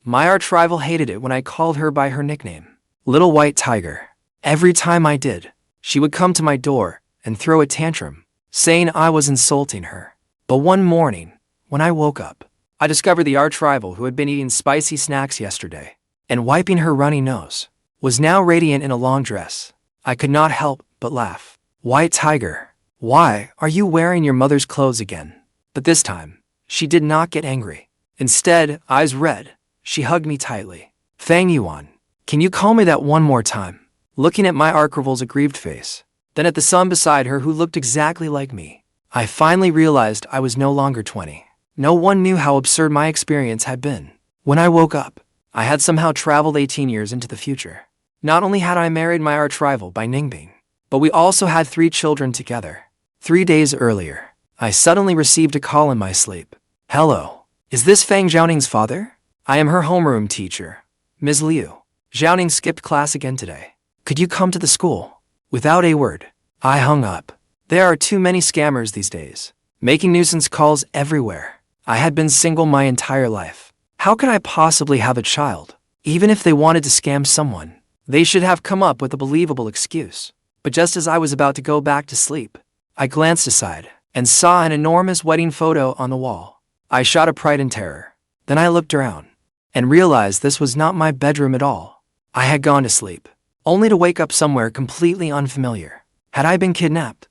My arch-rival hated it when I called her by her nickname, Little White Tiger. Every time I did, she would come to my door and throw a tantrum, saying I was insulting her. But one morning, when I woke up, I discovered the arch-rival who had been eating spicy snacks yesterday and wiping her runny nose was now radiant in a long dress. I could not help but laugh. White Tiger, why are you wearing your mother's clothes again? But this time, she did not get angry. Instead, eyes red, she hugged me tightly. Fang Yuan, can you call me that one more time? Looking at my arch-rival's aggrieved face, then at the son beside her who looked exactly like me, I finally realized I was no longer 20. No one knew how absurd my experience had been. When I woke up, I had somehow traveled 18 years into the future. Not only had I married my arch-rival by Ningbing, but we also had 3 children together. 3 days earlier, I suddenly received a call in my sleep. Hello, is this Fang Xiaoning's father? I am her homeroom teacher, Ms. Liu. Xiaoning skipped class again today. Could you come to the school? Without a word, I hung up. There are too many scammers these days, making nuisance calls everywhere. I had been single my entire life. How could I possibly have a child? Even if they wanted to scam someone, they should have come up with a believable excuse. But just as I was about to go back to sleep, I glanced aside and saw an enormous wedding photo on the wall. I shot a pride in terror. Then I looked around and realized this was not my bedroom at all. I had gone to sleep, only to wake up somewhere completely unfamiliar. Had I been kidnapped?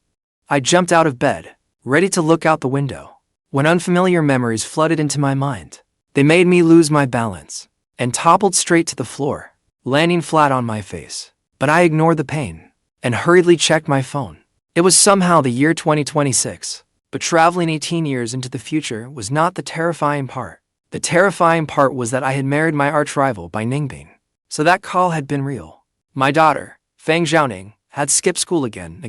I jumped out of bed, ready to look out the window, when unfamiliar memories flooded into my mind. They made me lose my balance and toppled straight to the floor, landing flat on my face. But I ignored the pain and hurriedly checked my phone. It was somehow the year 2026, but traveling 18 years into the future was not the terrifying part. The terrifying part was that I had married my arch-rival by Ningbing. So that call had been real. My daughter, Fang Xiaoning, had skipped school again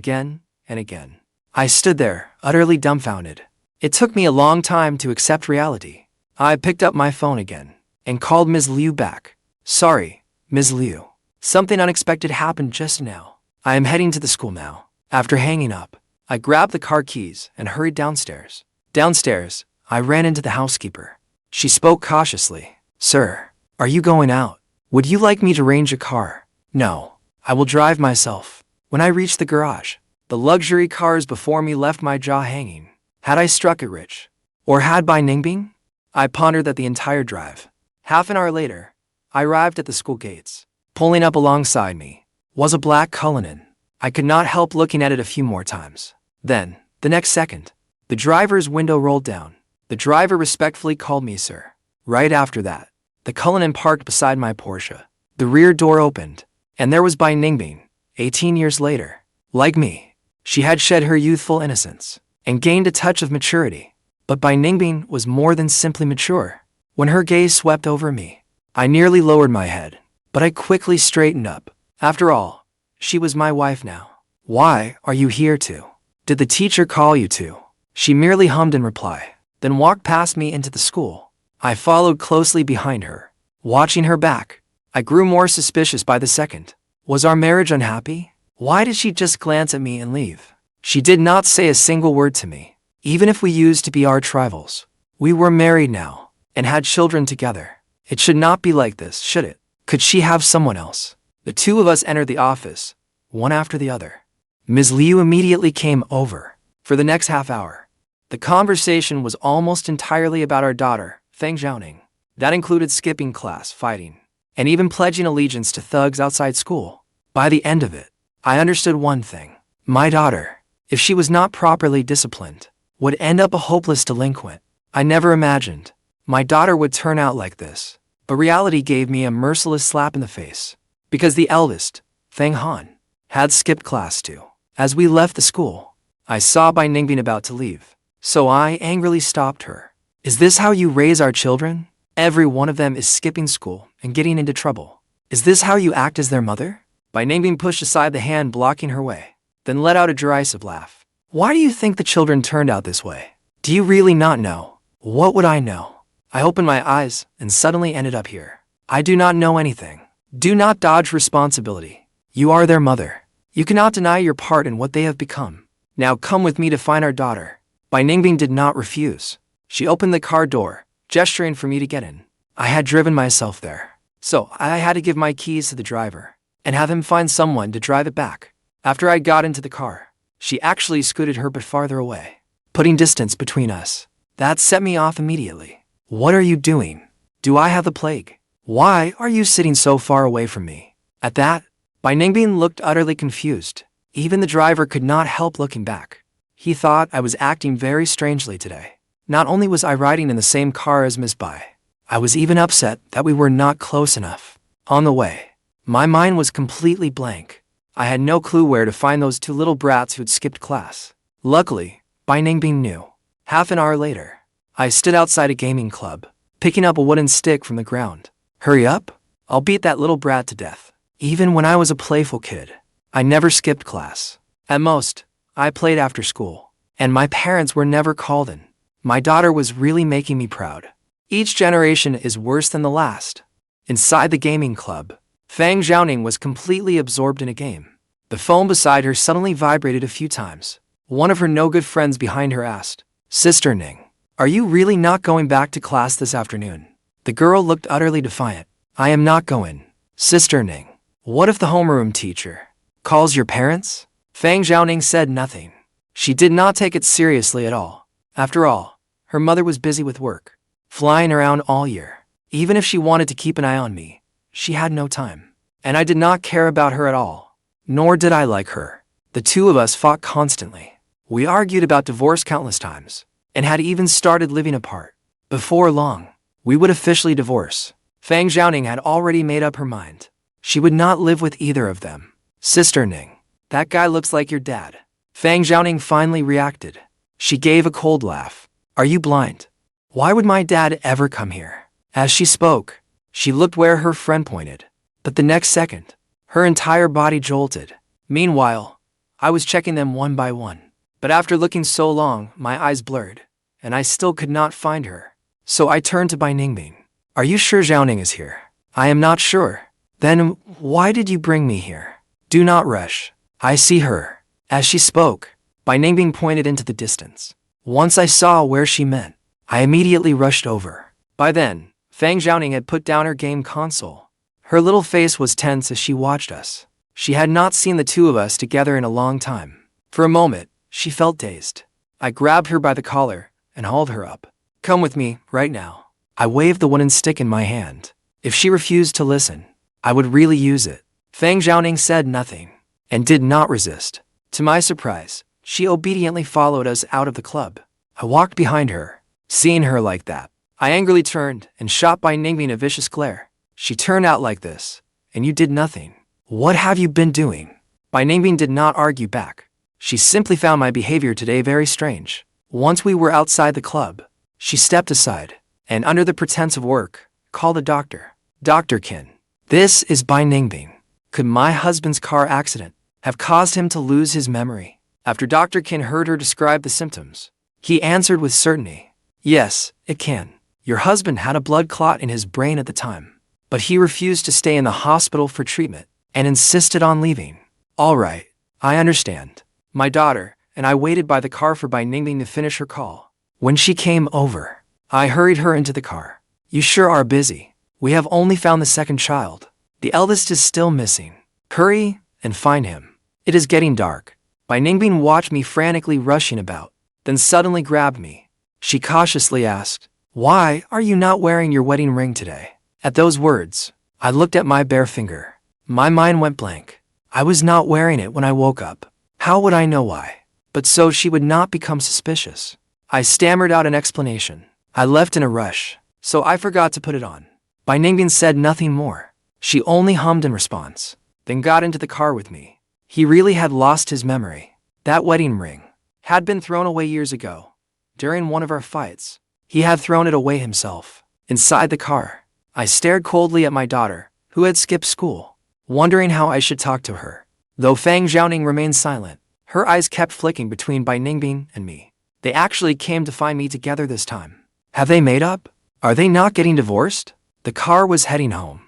and again. I stood there, utterly dumbfounded. It took me a long time to accept reality. I picked up my phone again and called Ms. Liu back. Sorry, Ms. Liu. Something unexpected happened just now. I am heading to the school now. After hanging up, I grabbed the car keys and hurried downstairs. Downstairs, I ran into the housekeeper. She spoke cautiously. Sir, are you going out? Would you like me to arrange a car? No, I will drive myself. When I reached the garage, the luxury cars before me left my jaw hanging. Had I struck it rich? Or had by Ningbing? I pondered that the entire drive. Half an hour later, I arrived at the school gates. Pulling up alongside me was a black Cullinan. I could not help looking at it a few more times. Then, the next second, the driver's window rolled down. The driver respectfully called me sir. Right after that, the Cullinan parked beside my Porsche. The rear door opened, and there was Bai Ningbing, 18 years later. Like me, she had shed her youthful innocence and gained a touch of maturity. But Bai Ningbing was more than simply mature. When her gaze swept over me, I nearly lowered my head, but I quickly straightened up. After all, she was my wife now. Why are you here to? Did the teacher call you to? She merely hummed in reply, then walked past me into the school. I followed closely behind her, watching her back. I grew more suspicious by the second. Was our marriage unhappy? Why did she just glance at me and leave? She did not say a single word to me. Even if we used to be arch-rivals, we were married now and had children together. It should not be like this, should it? Could she have someone else? The two of us entered the office, one after the other. Ms. Liu immediately came over. For the next half hour, the conversation was almost entirely about our daughter, Fang Xiaoning. That included skipping class, fighting, and even pledging allegiance to thugs outside school. By the end of it, I understood one thing. My daughter, if she was not properly disciplined, would end up a hopeless delinquent. I never imagined my daughter would turn out like this. But reality gave me a merciless slap in the face. Because the eldest, Fang Han, had skipped class too. As we left the school, I saw Bai Ningbing about to leave. So I angrily stopped her. Is this how you raise our children? Every one of them is skipping school and getting into trouble. Is this how you act as their mother? Bai Ningbing pushed aside the hand blocking her way, then let out a derisive laugh. Why do you think the children turned out this way? Do you really not know? What would I know? I opened my eyes and suddenly ended up here. I do not know anything. Do not dodge responsibility. You are their mother. You cannot deny your part in what they have become. Now come with me to find our daughter. Bai Ningbing did not refuse. She opened the car door, gesturing for me to get in. I had driven myself there, so I had to give my keys to the driver and have him find someone to drive it back. After I got into the car, she actually scooted her bit farther away, putting distance between us. That set me off immediately. What are you doing? Do I have the plague? Why are you sitting so far away from me? At that, Ningbing looked utterly confused. Even the driver could not help looking back. He thought I was acting very strangely today. Not only was I riding in the same car as Miss Bai, I was even upset that we were not close enough. On the way, my mind was completely blank. I had no clue where to find those two little brats who'd skipped class. Luckily, Ningbing knew. Half an hour later, I stood outside a gaming club, picking up a wooden stick from the ground. Hurry up! I'll beat that little brat to death. Even when I was a playful kid, I never skipped class. At most, I played after school, and my parents were never called in. My daughter was really making me proud. Each generation is worse than the last. Inside the gaming club, Fang Xiaoning was completely absorbed in a game. The phone beside her suddenly vibrated a few times. One of her no-good friends behind her asked, "Sister Ning, are you really not going back to class this afternoon?" The girl looked utterly defiant. "I am not going. Sister Ning, what if the homeroom teacher calls your parents?" Fang Xiaoning said nothing. She did not take it seriously at all. After all, her mother was busy with work, flying around all year. Even if she wanted to keep an eye on me, she had no time. And I did not care about her at all. Nor did I like her. The two of us fought constantly. We argued about divorce countless times, and had even started living apart. Before long, we would officially divorce. Fang Xiaoning had already made up her mind. She would not live with either of them. "Sister Ning, that guy looks like your dad." Fang Xiaoning finally reacted. She gave a cold laugh. "Are you blind? Why would my dad ever come here?" As she spoke, she looked where her friend pointed. But the next second, her entire body jolted. Meanwhile, I was checking them one by one. But after looking so long, my eyes blurred, and I still could not find her. So I turned to Ningbing. "Are you sure Xiaoning is here?" "I am not sure." "Then why did you bring me here?" "Do not rush. I see her." As she spoke, Ningbing pointed into the distance. Once I saw where she meant, I immediately rushed over. By then, Fang Xiaoning had put down her game console. Her little face was tense as she watched us. She had not seen the two of us together in a long time. For a moment, she felt dazed. I grabbed her by the collar and hauled her up. "Come with me, right now." I waved the wooden stick in my hand. If she refused to listen, I would really use it. Fang Xiaoning said nothing, and did not resist. To my surprise, she obediently followed us out of the club. I walked behind her. Seeing her like that, I angrily turned and shot Ningbing a vicious glare. "She turned out like this, and you did nothing. What have you been doing?" Ningbing did not argue back. She simply found my behavior today very strange. Once we were outside the club, she stepped aside, and under the pretense of work, called a doctor. "Dr. Qin, this is Ningbing. Could my husband's car accident have caused him to lose his memory?" After Dr. Qin heard her describe the symptoms, he answered with certainty, "Yes, it can. Your husband had a blood clot in his brain at the time, but he refused to stay in the hospital for treatment and insisted on leaving." "All right, I understand." My daughter and I waited by the car for Ningbing to finish her call. When she came over, I hurried her into the car. "You sure are busy. We have only found the second child. The eldest is still missing. Hurry and find him. It is getting dark." Ningbing watched me frantically rushing about, then suddenly grabbed me. She cautiously asked, "Why are you not wearing your wedding ring today?" At those words, I looked at my bare finger. My mind went blank. I was not wearing it when I woke up. How would I know why? But so she would not become suspicious. I stammered out an explanation. "I left in a rush, so I forgot to put it on." Ningbing said nothing more. She only hummed in response, then got into the car with me. He really had lost his memory. That wedding ring had been thrown away years ago. During one of our fights, he had thrown it away himself. Inside the car, I stared coldly at my daughter, who had skipped school, wondering how I should talk to her. Though Fang Xiaoning remained silent, her eyes kept flicking between Ningbing and me. They actually came to find me together this time. Have they made up? Are they not getting divorced? The car was heading home.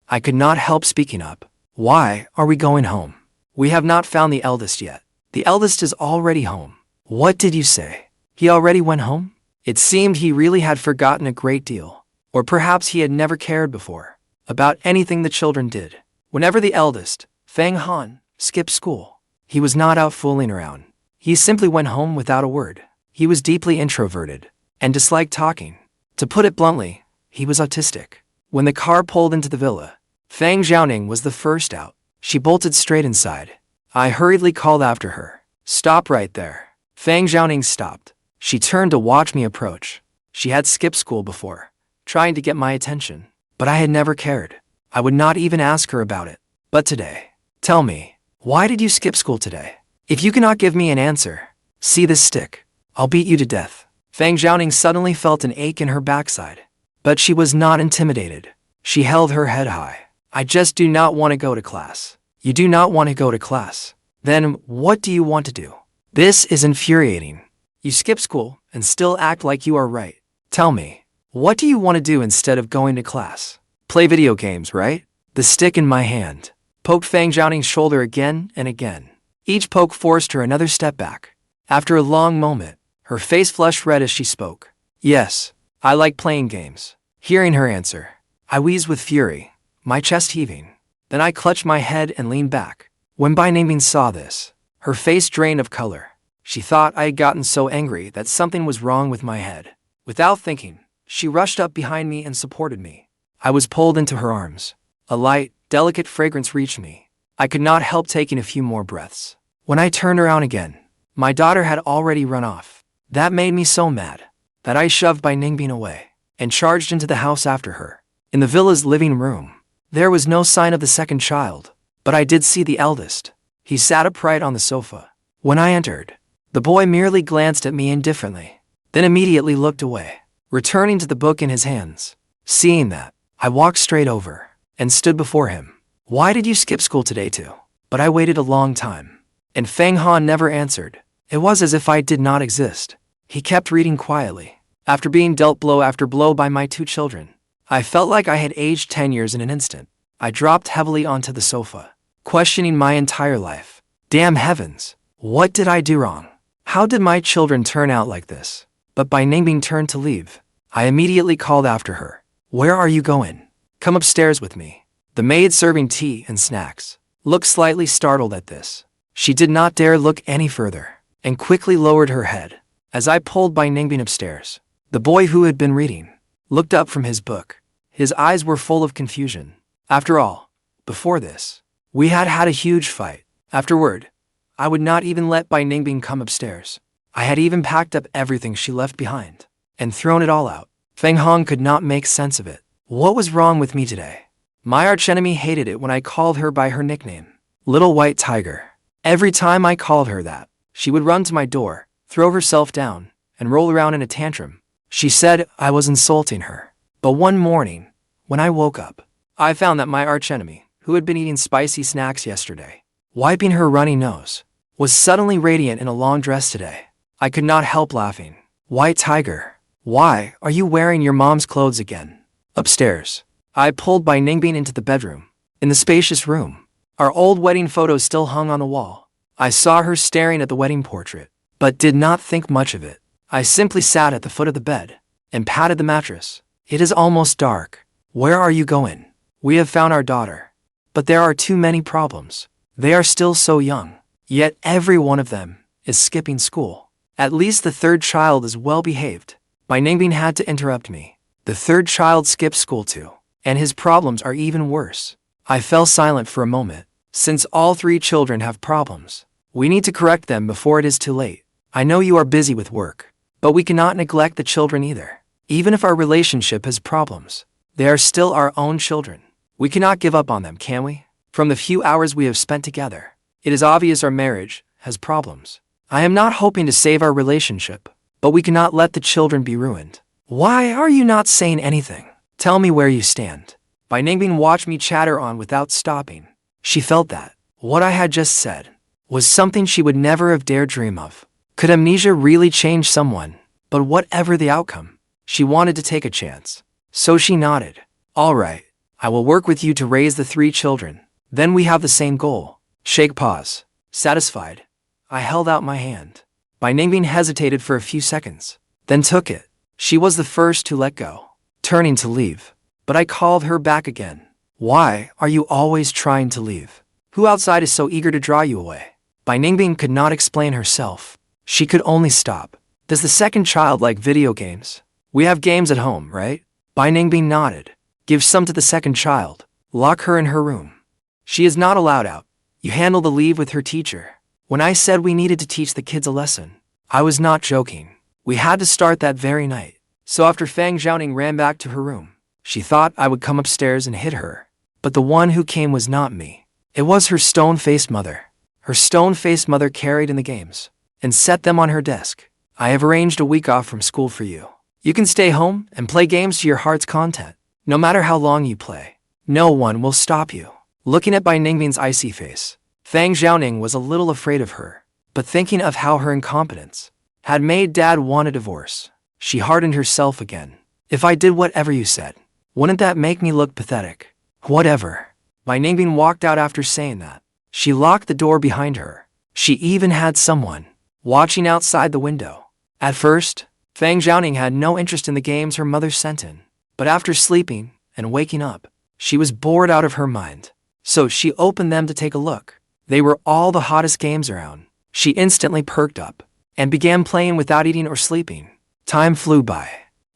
I could not help speaking up. "Why are we going home?" "We have not found the eldest yet." "The eldest is already home." "What did you say? He already went home?" It seemed he really had forgotten a great deal. Or perhaps he had never cared before about anything the children did. Whenever the eldest, Fang Han, skipped school, he was not out fooling around. He simply went home without a word. He was deeply introverted and disliked talking. To put it bluntly, he was autistic. When the car pulled into the villa, Fang Xiaoning was the first out. She bolted straight inside. I hurriedly called after her. "Stop right there." Fang Xiaoning stopped. She turned to watch me approach. She had skipped school before, trying to get my attention, but I had never cared. I would not even ask her about it. But today, tell me, why did you skip school today? If you cannot give me an answer, see this stick. I'll beat you to death. Fang Xiaoning suddenly felt an ache in her backside, but she was not intimidated. She held her head high. "I just do not want to go to class." "You do not want to go to class? Then what do you want to do?" "This is infuriating. You skip school and still act like you are right. Tell me, what do you want to do instead of going to class?" "Play video games, right?" The stick in my hand poked Fang Xiaoning's shoulder again and again. Each poke forced her another step back. After a long moment, her face flushed red as she spoke. "Yes, I like playing games." Hearing her answer, I wheezed with fury, my chest heaving. Then I clutched my head and leaned back. When Ningbing saw this, her face drained of color. She thought I had gotten so angry that something was wrong with my head. Without thinking, she rushed up behind me and supported me. I was pulled into her arms. A light, delicate fragrance reached me. I could not help taking a few more breaths. When I turned around again, my daughter had already run off. That made me so mad that I shoved Ningbing away and charged into the house after her. In the villa's living room, there was no sign of the second child, but I did see the eldest. He sat upright on the sofa. When I entered, the boy merely glanced at me indifferently, then immediately looked away, returning to the book in his hands. Seeing that, I walked straight over and stood before him. "Why did you skip school today too?" But I waited a long time, and Fang Han never answered. It was as if I did not exist. He kept reading quietly. After being dealt blow after blow by my two children, I felt like I had aged 10 years in an instant. I dropped heavily onto the sofa, questioning my entire life. Damn heavens, what did I do wrong? How did my children turn out like this? But Ningbing turned to leave. I immediately called after her. "Where are you going? Come upstairs with me." The maid serving tea and snacks looked slightly startled at this. She did not dare look any further and quickly lowered her head. As I pulled Ningbing upstairs, the boy who had been reading looked up from his book. His eyes were full of confusion. After all, before this, we had had a huge fight. Afterward, I would not even let Ningbing come upstairs. I had even packed up everything she left behind and thrown it all out. Fang Han could not make sense of it. What was wrong with me today? My archenemy hated it when I called her by her nickname, Little White Tiger. Every time I called her that, she would run to my door, throw herself down, and roll around in a tantrum. She said I was insulting her. But one morning, when I woke up, I found that my archenemy, who had been eating spicy snacks yesterday, wiping her runny nose, was suddenly radiant in a long dress today. I could not help laughing. "White Tiger, why are you wearing your mom's clothes again?" Upstairs, I pulled Ningbing into the bedroom. In the spacious room, our old wedding photos still hung on the wall. I saw her staring at the wedding portrait, but did not think much of it. I simply sat at the foot of the bed and patted the mattress. "It is almost dark. Where are you going?" "We have found our daughter, but there are too many problems. They are still so young, yet every one of them is skipping school. At least the third child is well behaved." Ningbing had to interrupt me. "The third child skipped school too, and his problems are even worse." I fell silent for a moment. "Since all three children have problems, we need to correct them before it is too late. I know you are busy with work, but we cannot neglect the children either. Even if our relationship has problems, they are still our own children. We cannot give up on them, can we? From the few hours we have spent together, it is obvious our marriage has problems. I am not hoping to save our relationship, but we cannot let the children be ruined." "Why are you not saying anything? Tell me where you stand." Ningbing watched me chatter on without stopping. She felt that what I had just said was something she would never have dared dream of. Could amnesia really change someone? But whatever the outcome, she wanted to take a chance. So she nodded. "All right, I will work with you to raise the three children. Then we have the same goal." Shake pause. Satisfied, I held out my hand. Ningbing hesitated for a few seconds, then took it. She was the first to let go. turning to leave. But I called her back again. Why are you always trying to leave? Who outside is so eager to draw you away? Ningbing could not explain herself. She could only stop. Does the second child like video games? We have games at home, right? Ningbing nodded. Give some to the second child. Lock her in her room. She is not allowed out. You handle the leave with her teacher. When I said we needed to teach the kids a lesson, I was not joking. We had to start that very night. So after Fang Xiaoning ran back to her room, she thought I would come upstairs and hit her. But the one who came was not me. It was her stone-faced mother. Her stone-faced mother carried in the games and set them on her desk. I have arranged a week off from school for you. You can stay home and play games to your heart's content. No matter how long you play, no one will stop you. Looking at Ningbing's icy face, Fang Xiaoning was a little afraid of her, but thinking of how her incompetence had made Dad want a divorce, she hardened herself again. If I did whatever you said, wouldn't that make me look pathetic? Whatever. Ningbing walked out after saying that. She locked the door behind her. She even had someone watching outside the window. At first, Fang Xiaoning had no interest in the games her mother sent in, but after sleeping and waking up, she was bored out of her mind. So she opened them to take a look. They were all the hottest games around. She instantly perked up and began playing without eating or sleeping. Time flew by.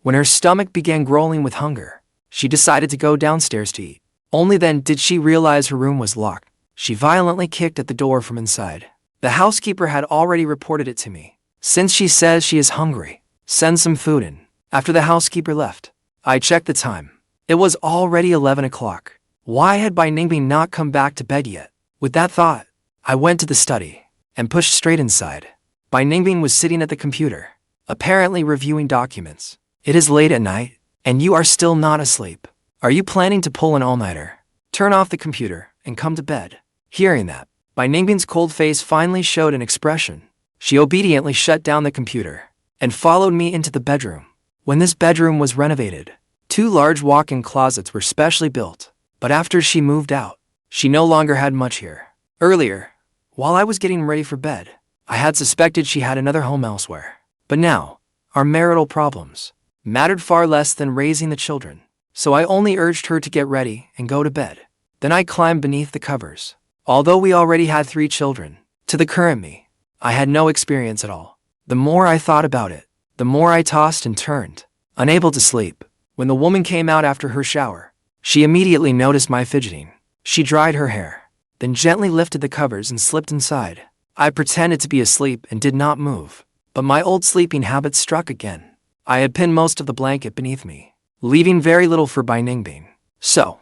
When her stomach began growling with hunger, she decided to go downstairs to eat. Only then did she realize her room was locked. She violently kicked at the door from inside. The housekeeper had already reported it to me. Since she says she is hungry, send some food in. After the housekeeper left, I checked the time. It was already 11 o'clock. Why had Ningbing not come back to bed yet? With that thought, I went to the study and pushed straight inside. Ningbing was sitting at the computer, apparently reviewing documents. It is late at night, and you are still not asleep. Are you planning to pull an all-nighter? Turn off the computer and come to bed. Hearing that, Ningbing's cold face finally showed an expression. She obediently shut down the computer and followed me into the bedroom. When this bedroom was renovated, 2 large walk-in closets were specially built. But after she moved out, she no longer had much here. Earlier, while I was getting ready for bed, I had suspected she had another home elsewhere. But now, our marital problems mattered far less than raising the children. So I only urged her to get ready and go to bed. Then I climbed beneath the covers. Although we already had 3 children, to the current me, I had no experience at all. The more I thought about it, the more I tossed and turned, unable to sleep. When the woman came out after her shower, she immediately noticed my fidgeting. She dried her hair, then gently lifted the covers and slipped inside. I pretended to be asleep and did not move, but my old sleeping habit struck again. I had pinned most of the blanket beneath me, leaving very little for Ningbing. So,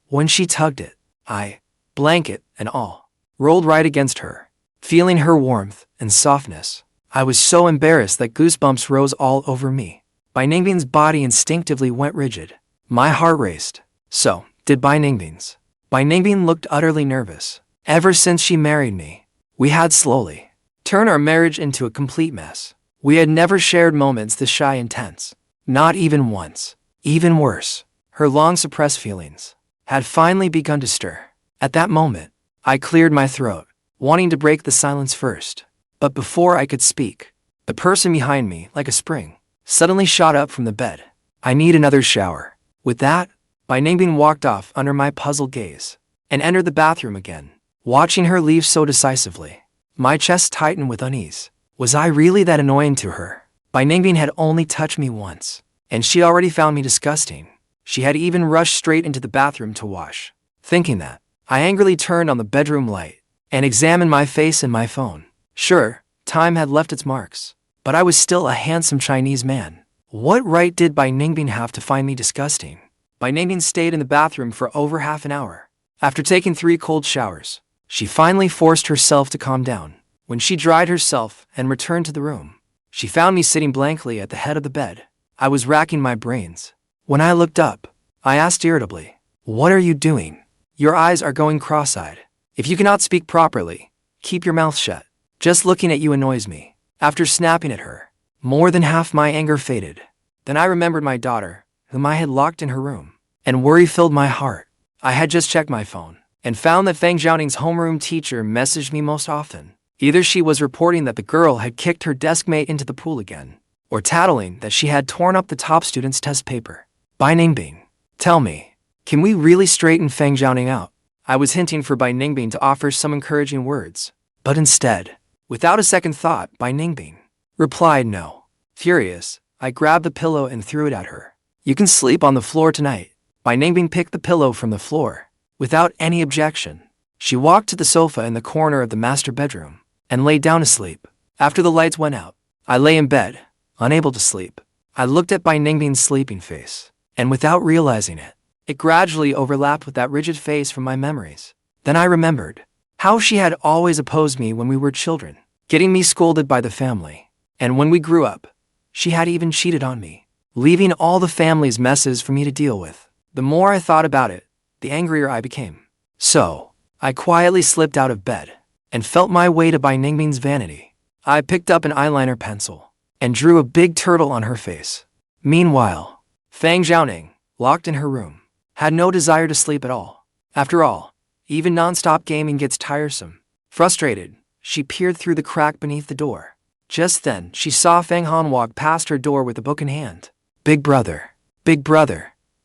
when she tugged it, I, blanket and all, rolled right against her, feeling her warmth and softness. I was so embarrassed that goosebumps rose all over me. Ningbing's body instinctively went rigid. My heart raced. So did Ningbing's. Ningbing looked utterly nervous. Ever since she married me, we had slowly turned our marriage into a complete mess. We had never shared moments this shy and tense. Not even once. Even worse, her long-suppressed feelings had finally begun to stir. At that moment, I cleared my throat, wanting to break the silence first. But before I could speak, the person behind me, like a spring, suddenly shot up from the bed. I need another shower. With that, Ningbing walked off under my puzzled gaze and entered the bathroom again. Watching her leave so decisively, my chest tightened with unease. Was I really that annoying to her? Ningbing had only touched me once, and she already found me disgusting. She had even rushed straight into the bathroom to wash. Thinking that, I angrily turned on the bedroom light and examined my face and my phone. Sure, time had left its marks, but I was still a handsome Chinese man. What right did Ningbing have to find me disgusting? Ningbing stayed in the bathroom for over half an hour. After taking 3 cold showers, she finally forced herself to calm down. When she dried herself and returned to the room, she found me sitting blankly at the head of the bed. I was racking my brains. When I looked up, I asked irritably, "What are you doing? Your eyes are going cross-eyed. If you cannot speak properly, keep your mouth shut. Just looking at you annoys me." After snapping at her, more than half my anger faded. Then I remembered my daughter, whom I had locked in her room, and worry filled my heart. I had just checked my phone and found that Fang Xiaoning's homeroom teacher messaged me most often. Either she was reporting that the girl had kicked her desk mate into the pool again, or tattling that she had torn up the top student's test paper. Bai Ningbing, tell me, can we really straighten Fang Xiaoning out? I was hinting for Bai Ningbing to offer some encouraging words, but instead, without a second thought, Bai Ningbing replied no. Furious, I grabbed the pillow and threw it at her. You can sleep on the floor tonight. Bai Ningbing picked the pillow from the floor. Without any objection, she walked to the sofa in the corner of the master bedroom and lay down to sleep. After the lights went out, I lay in bed, unable to sleep. I looked at Bai Ningbing's sleeping face, and without realizing it, it gradually overlapped with that rigid face from my memories. Then I remembered how she had always opposed me when we were children, getting me scolded by the family. And when we grew up, she had even cheated on me, leaving all the family's messes for me to deal with. The more I thought about it, the angrier I became. So, I quietly slipped out of bed and felt my way to Bai Ningbing's vanity. I picked up an eyeliner pencil and drew a big turtle on her face. Meanwhile, Fang Xiaoning, locked in her room, had no desire to sleep at all. After all, even non-stop gaming gets tiresome. Frustrated, she peered through the crack beneath the door. Just then, she saw Fang Han walk past her door with a book in hand. Big brother,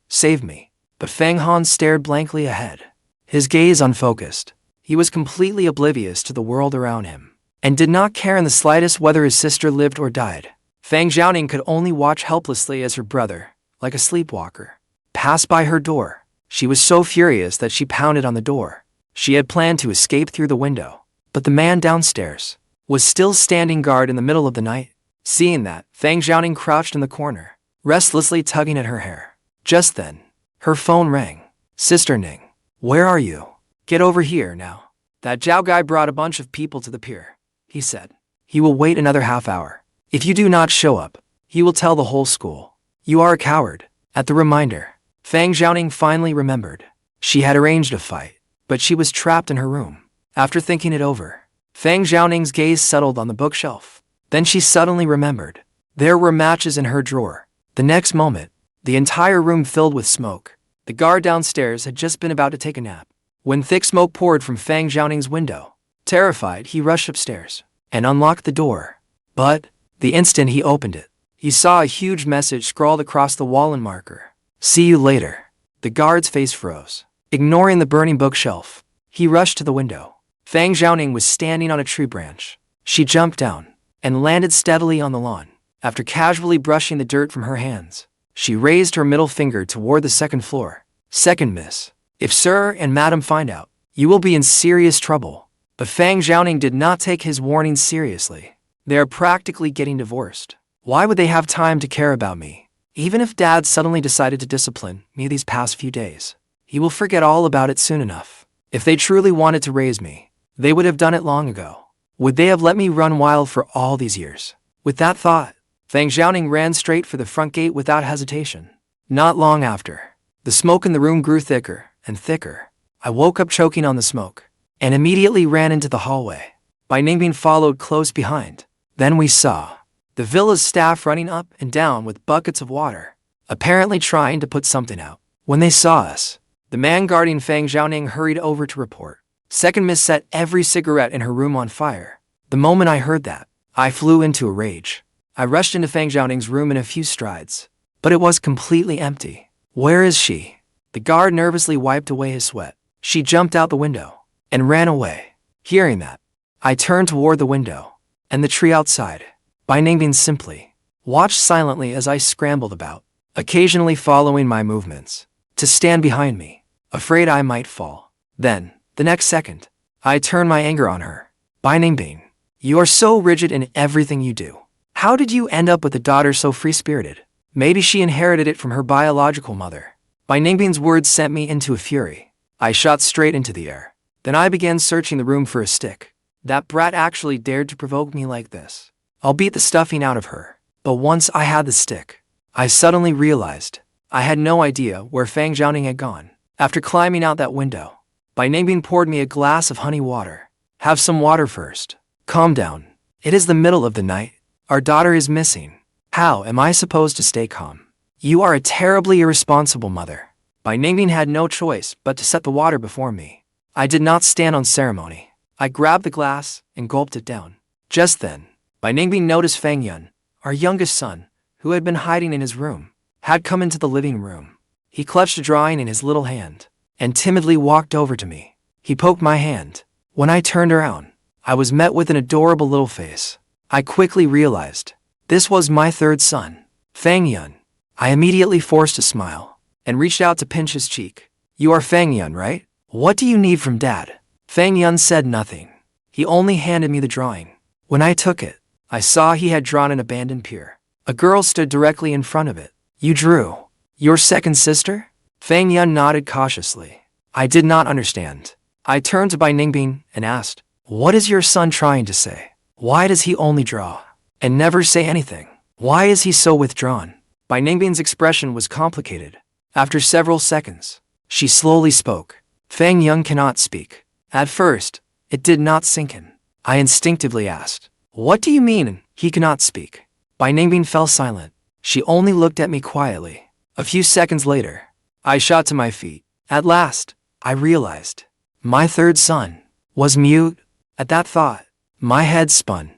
save me. But Fang Han stared blankly ahead, his gaze unfocused. He was completely oblivious to the world around him, and did not care in the slightest whether his sister lived or died. Fang Xiaoning could only watch helplessly as her brother, like a sleepwalker, passed by her door. She was so furious that she pounded on the door. She had planned to escape through the window, but the man downstairs was still standing guard in the middle of the night. Seeing that, Fang Xiaoning crouched in the corner, restlessly tugging at her hair. Just then, her phone rang. Sister Ning, where are you? Get over here now. That Zhao guy brought a bunch of people to the pier, he said. He will wait another half hour. If you do not show up, he will tell the whole school. You are a coward. At the reminder, Fang Xiaoning finally remembered. She had arranged a fight, but she was trapped in her room. After thinking it over, Fang Xiaoning's gaze settled on the bookshelf. Then she suddenly remembered. There were matches in her drawer. The next moment, the entire room filled with smoke. The guard downstairs had just been about to take a nap, when thick smoke poured from Fang Xiaoning's window. Terrified, he rushed upstairs and unlocked the door. But, the instant he opened it, he saw a huge message scrawled across the wall in marker. See you later. The guard's face froze. Ignoring the burning bookshelf, he rushed to the window. Fang Xiaoning was standing on a tree branch. She jumped down and landed steadily on the lawn. After casually brushing the dirt from her hands, she raised her middle finger toward the second floor. Second miss. If sir and madam find out, you will be in serious trouble. But Fang Xiaoning did not take his warning seriously. They are practically getting divorced. Why would they have time to care about me? Even if dad suddenly decided to discipline me these past few days, he will forget all about it soon enough. If they truly wanted to raise me, they would have done it long ago. Would they have let me run wild for all these years? With that thought, Fang Xiaoning ran straight for the front gate without hesitation. Not long after, the smoke in the room grew thicker and thicker. I woke up choking on the smoke, and immediately ran into the hallway. Bai Ningbing followed close behind. Then we saw the villa's staff running up and down with buckets of water, apparently trying to put something out. When they saw us, the man guarding Fang Xiaoning hurried over to report. Second Miss set every cigarette in her room on fire. The moment I heard that, I flew into a rage. I rushed into Fang Xiaoning's room in a few strides, but it was completely empty. Where is she? The guard nervously wiped away his sweat. She jumped out the window and ran away. Hearing that, I turned toward the window and the tree outside. Bai Ningbing simply watched silently as I scrambled about, occasionally following my movements, to stand behind me, afraid I might fall. Then, the next second, I turned my anger on her. Bai Ningbing, you are so rigid in everything you do. How did you end up with a daughter so free-spirited? Maybe she inherited it from her biological mother. Bai Ningbing's words sent me into a fury. I shot straight into the air. Then I began searching the room for a stick. That brat actually dared to provoke me like this. I'll beat the stuffing out of her. But once I had the stick, I suddenly realized I had no idea where Fang Xiaoning had gone. After climbing out that window, Bai Ningbing poured me a glass of honey water. Have some water first. Calm down. It is the middle of the night. Our daughter is missing. How am I supposed to stay calm? You are a terribly irresponsible mother. Bai Ningbing had no choice but to set the water before me. I did not stand on ceremony. I grabbed the glass and gulped it down. Just then, Bai Ningbing noticed Fang Yuan, our youngest son, who had been hiding in his room. had come into the living room. He clutched a drawing in his little hand and timidly walked over to me. He poked my hand. When I turned around, I was met with an adorable little face. I quickly realized this was my third son, Fang Yuan. I immediately forced a smile and reached out to pinch his cheek. You are Fang Yuan, right? What do you need from Dad? Fang Yuan said nothing. He only handed me the drawing. When I took it, I saw he had drawn an abandoned pier. A girl stood directly in front of it. You drew your second sister? Fang Yuan nodded cautiously. I did not understand. I turned to Ningbing and asked, what is your son trying to say? Why does he only draw and never say anything? Why is he so withdrawn? Ningbing's expression was complicated. After several seconds, she slowly spoke. Fang Yuan cannot speak. At first, it did not sink in. I instinctively asked, what do you mean, he cannot speak? Ningbing fell silent. She only looked at me quietly. A few seconds later, I shot to my feet. At last, I realized my third son was mute. At that thought, my head spun.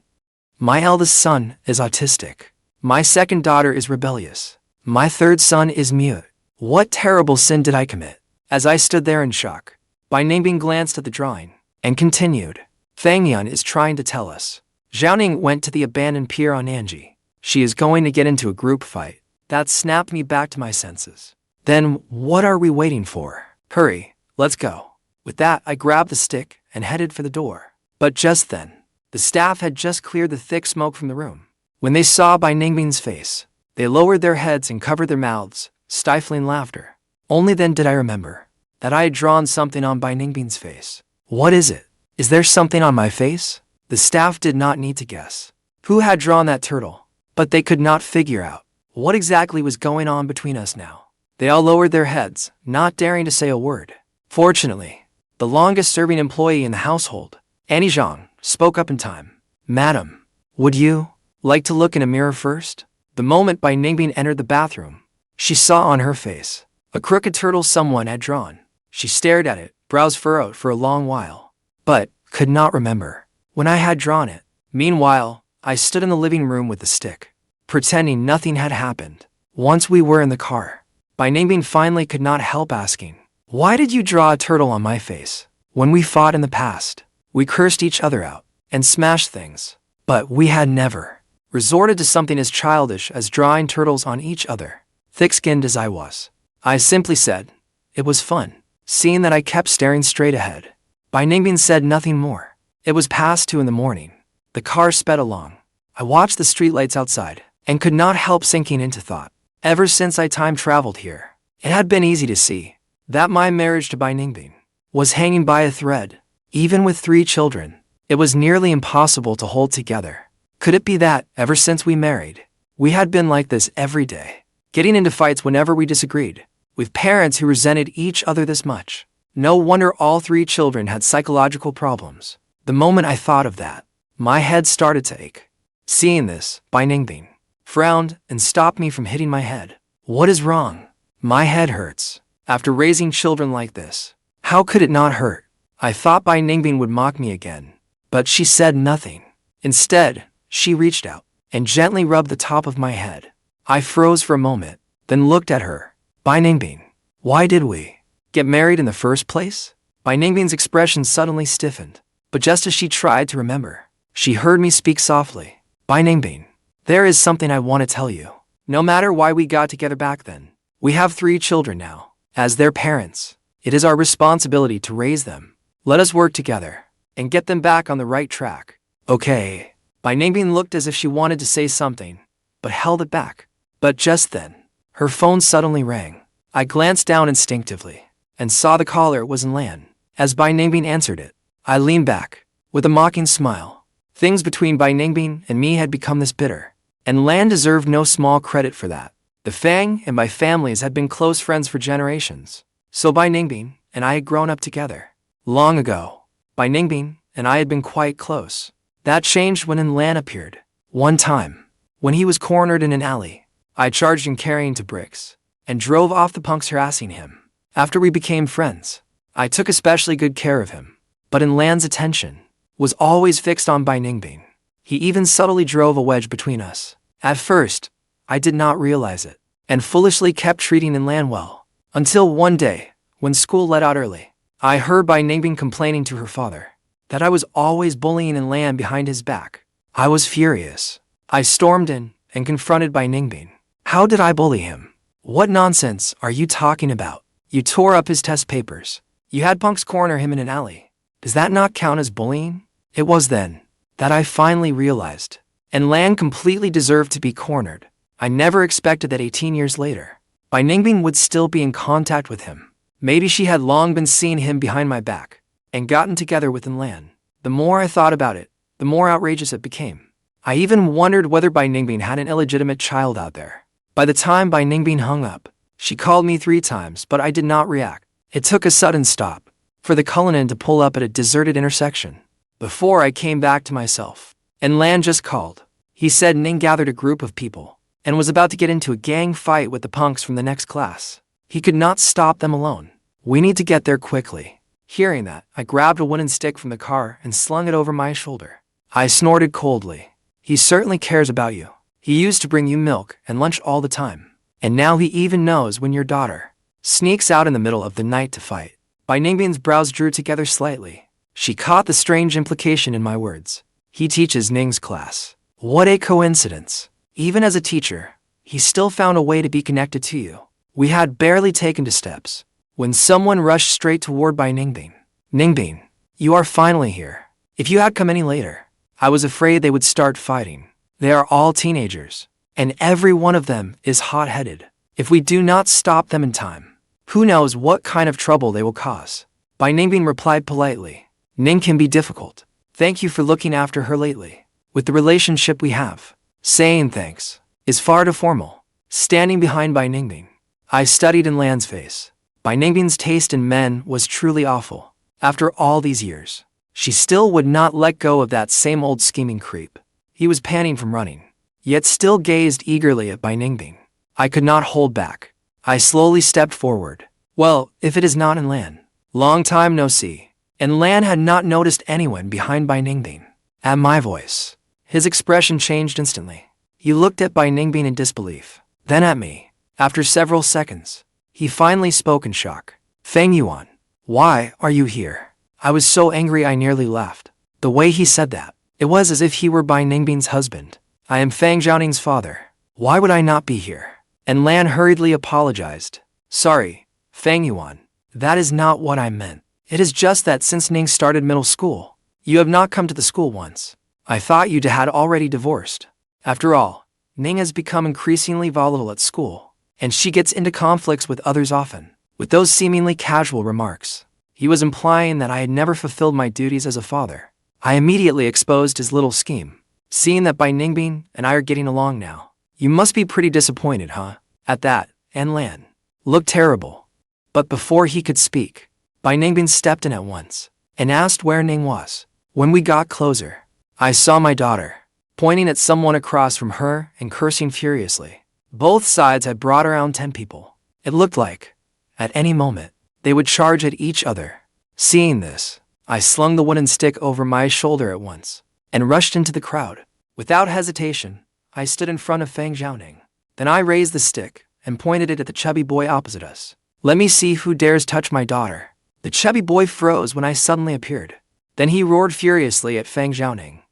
My eldest son is autistic. My second daughter is rebellious. My third son is mute. What terrible sin did I commit? As I stood there in shock, Ningbing glanced at the drawing and continued. Fang Yuan is trying to tell us. Xiaoning went to the abandoned pier on Anji. She is going to get into a group fight. That snapped me back to my senses. Then what are we waiting for? Hurry, let's go. With that, I grabbed the stick and headed for the door. But just then, the staff had just cleared the thick smoke from the room. When they saw Ningbing's face, they lowered their heads and covered their mouths, stifling laughter. Only then did I remember that I had drawn something on Ningbing's face. What is it? Is there something on my face? The staff did not need to guess who had drawn that turtle, but they could not figure out what exactly was going on between us now. They all lowered their heads, not daring to say a word. Fortunately, the longest-serving employee in the household, Annie Zhang, spoke up in time. Madam, would you like to look in a mirror first? The moment Ningbing entered the bathroom, she saw on her face a crooked turtle someone had drawn. She stared at it, brows furrowed for a long while, but could not remember when I had drawn it. Meanwhile, I stood in the living room with the stick, pretending nothing had happened. Once we were in the car, Ningbing finally could not help asking, why did you draw a turtle on my face? When we fought in the past, we cursed each other out and smashed things, but we had never resorted to something as childish as drawing turtles on each other. Thick-skinned as I was, I simply said, it was fun. Seeing that I kept staring straight ahead, Ningbing said nothing more. It was past 2 in the morning. The car sped along. I watched the streetlights outside and could not help sinking into thought. Ever since I time-traveled here, it had been easy to see that my marriage to Ningbing was hanging by a thread. Even with 3 children, it was nearly impossible to hold together. Could it be that, ever since we married, we had been like this every day, getting into fights whenever we disagreed, with parents who resented each other this much? No wonder all 3 children had psychological problems. The moment I thought of that, my head started to ache. Seeing this, Ningbing frowned and stopped me from hitting my head. What is wrong? My head hurts. After raising children like this, how could it not hurt? I thought Ningbing would mock me again, but she said nothing. Instead, she reached out and gently rubbed the top of my head. I froze for a moment, then looked at her. Ningbing, why did we get married in the first place? Ningbing's expression suddenly stiffened, but just as she tried to remember, she heard me speak softly. Ningbing, there is something I want to tell you. No matter why we got together back then, we have 3 children now. As their parents, it is our responsibility to raise them. Let us work together and get them back on the right track. Okay. Ningbing looked as if she wanted to say something, but held it back. But just then, her phone suddenly rang. I glanced down instinctively and saw the caller was Lan. As Ningbing answered it, I leaned back with a mocking smile. Things between Ningbing and me had become this bitter, and Lan deserved no small credit for that. The Fang and my families had been close friends for generations, so Ningbing and I had grown up together. Long ago, Ningbing and I had been quite close. That changed when Lan appeared. One time, when he was cornered in an alley, I charged him carrying 2 bricks and drove off the punks harassing him. After we became friends, I took especially good care of him, but Lan's attention was always fixed on Ningbing. He even subtly drove a wedge between us. At first, I did not realize it, and foolishly kept treating Lan well. Until one day, when school let out early, I heard by Ningbing complaining to her father that I was always bullying Lan behind his back. I was furious. I stormed in and confronted by Ningbing. How did I bully him? What nonsense are you talking about? You tore up his test papers. You had punks corner him in an alley. Does that not count as bullying? It was then that I finally realized, and Lan completely deserved to be cornered. I never expected that 18 years later, Bai Ningbing would still be in contact with him. Maybe she had long been seeing him behind my back and gotten together with Lan. The more I thought about it, the more outrageous it became. I even wondered whether Bai Ningbing had an illegitimate child out there. By the time Bai Ningbing hung up, she called me 3 times, but I did not react. It took a sudden stop for the Cullinan to pull up at a deserted intersection. Before I came back to myself, and Lan just called. He said Ning gathered a group of people and was about to get into a gang fight with the punks from the next class. He could not stop them alone. We need to get there quickly. Hearing that, I grabbed a wooden stick from the car and slung it over my shoulder. I snorted coldly. He certainly cares about you. He used to bring you milk and lunch all the time. And now he even knows when your daughter sneaks out in the middle of the night to fight. Bai Ningbing's brows drew together slightly. She caught the strange implication in my words. He teaches Ning's class. What a coincidence. Even as a teacher, he still found a way to be connected to you. We had barely taken 2 steps when someone rushed straight toward Bai Ningbing. Ningbing, you are finally here. If you had come any later, I was afraid they would start fighting. They are all teenagers, and every one of them is hot-headed. If we do not stop them in time, who knows what kind of trouble they will cause. Bai Ningbing replied politely. Ning can be difficult. Thank you for looking after her lately. With the relationship we have, saying thanks is far too formal. Standing behind Bai Ningbing, I studied in Lan's face. Bai Ningbing's taste in men was truly awful. After all these years, she still would not let go of that same old scheming creep. He was panting from running, yet still gazed eagerly at Bai Ningbing. I could not hold back. I slowly stepped forward. Well, if it is not in Lan. Long time no see. And Lan had not noticed anyone behind Bai Ningbing. At my voice, his expression changed instantly. He looked at Bai Ningbing in disbelief, then at me. After several seconds, he finally spoke in shock. Fang Yuan, why are you here? I was so angry I nearly laughed. The way he said that, it was as if he were Bai Ningbing's husband. I am Fang Xiaoning's father. Why would I not be here? And Lan hurriedly apologized. Sorry, Fang Yuan, that is not what I meant. It is just that since Ning started middle school, you have not come to the school once. I thought you had already divorced. After all, Ning has become increasingly volatile at school, and she gets into conflicts with others often. With those seemingly casual remarks, he was implying that I had never fulfilled my duties as a father. I immediately exposed his little scheme. Seeing that Bai Ningbing and I are getting along now, you must be pretty disappointed, huh? At that, and Lan looked terrible. But before he could speak, Bai Ningbing stepped in at once and asked where Ning was. When we got closer, I saw my daughter, pointing at someone across from her and cursing furiously. Both sides had brought around 10 people. It looked like, at any moment, they would charge at each other. Seeing this, I slung the wooden stick over my shoulder at once and rushed into the crowd. Without hesitation, I stood in front of Fang Xiaoning. Then I raised the stick and pointed it at the chubby boy opposite us. Let me see who dares touch my daughter. The chubby boy froze when I suddenly appeared. Then he roared furiously at Fang Xiaoning.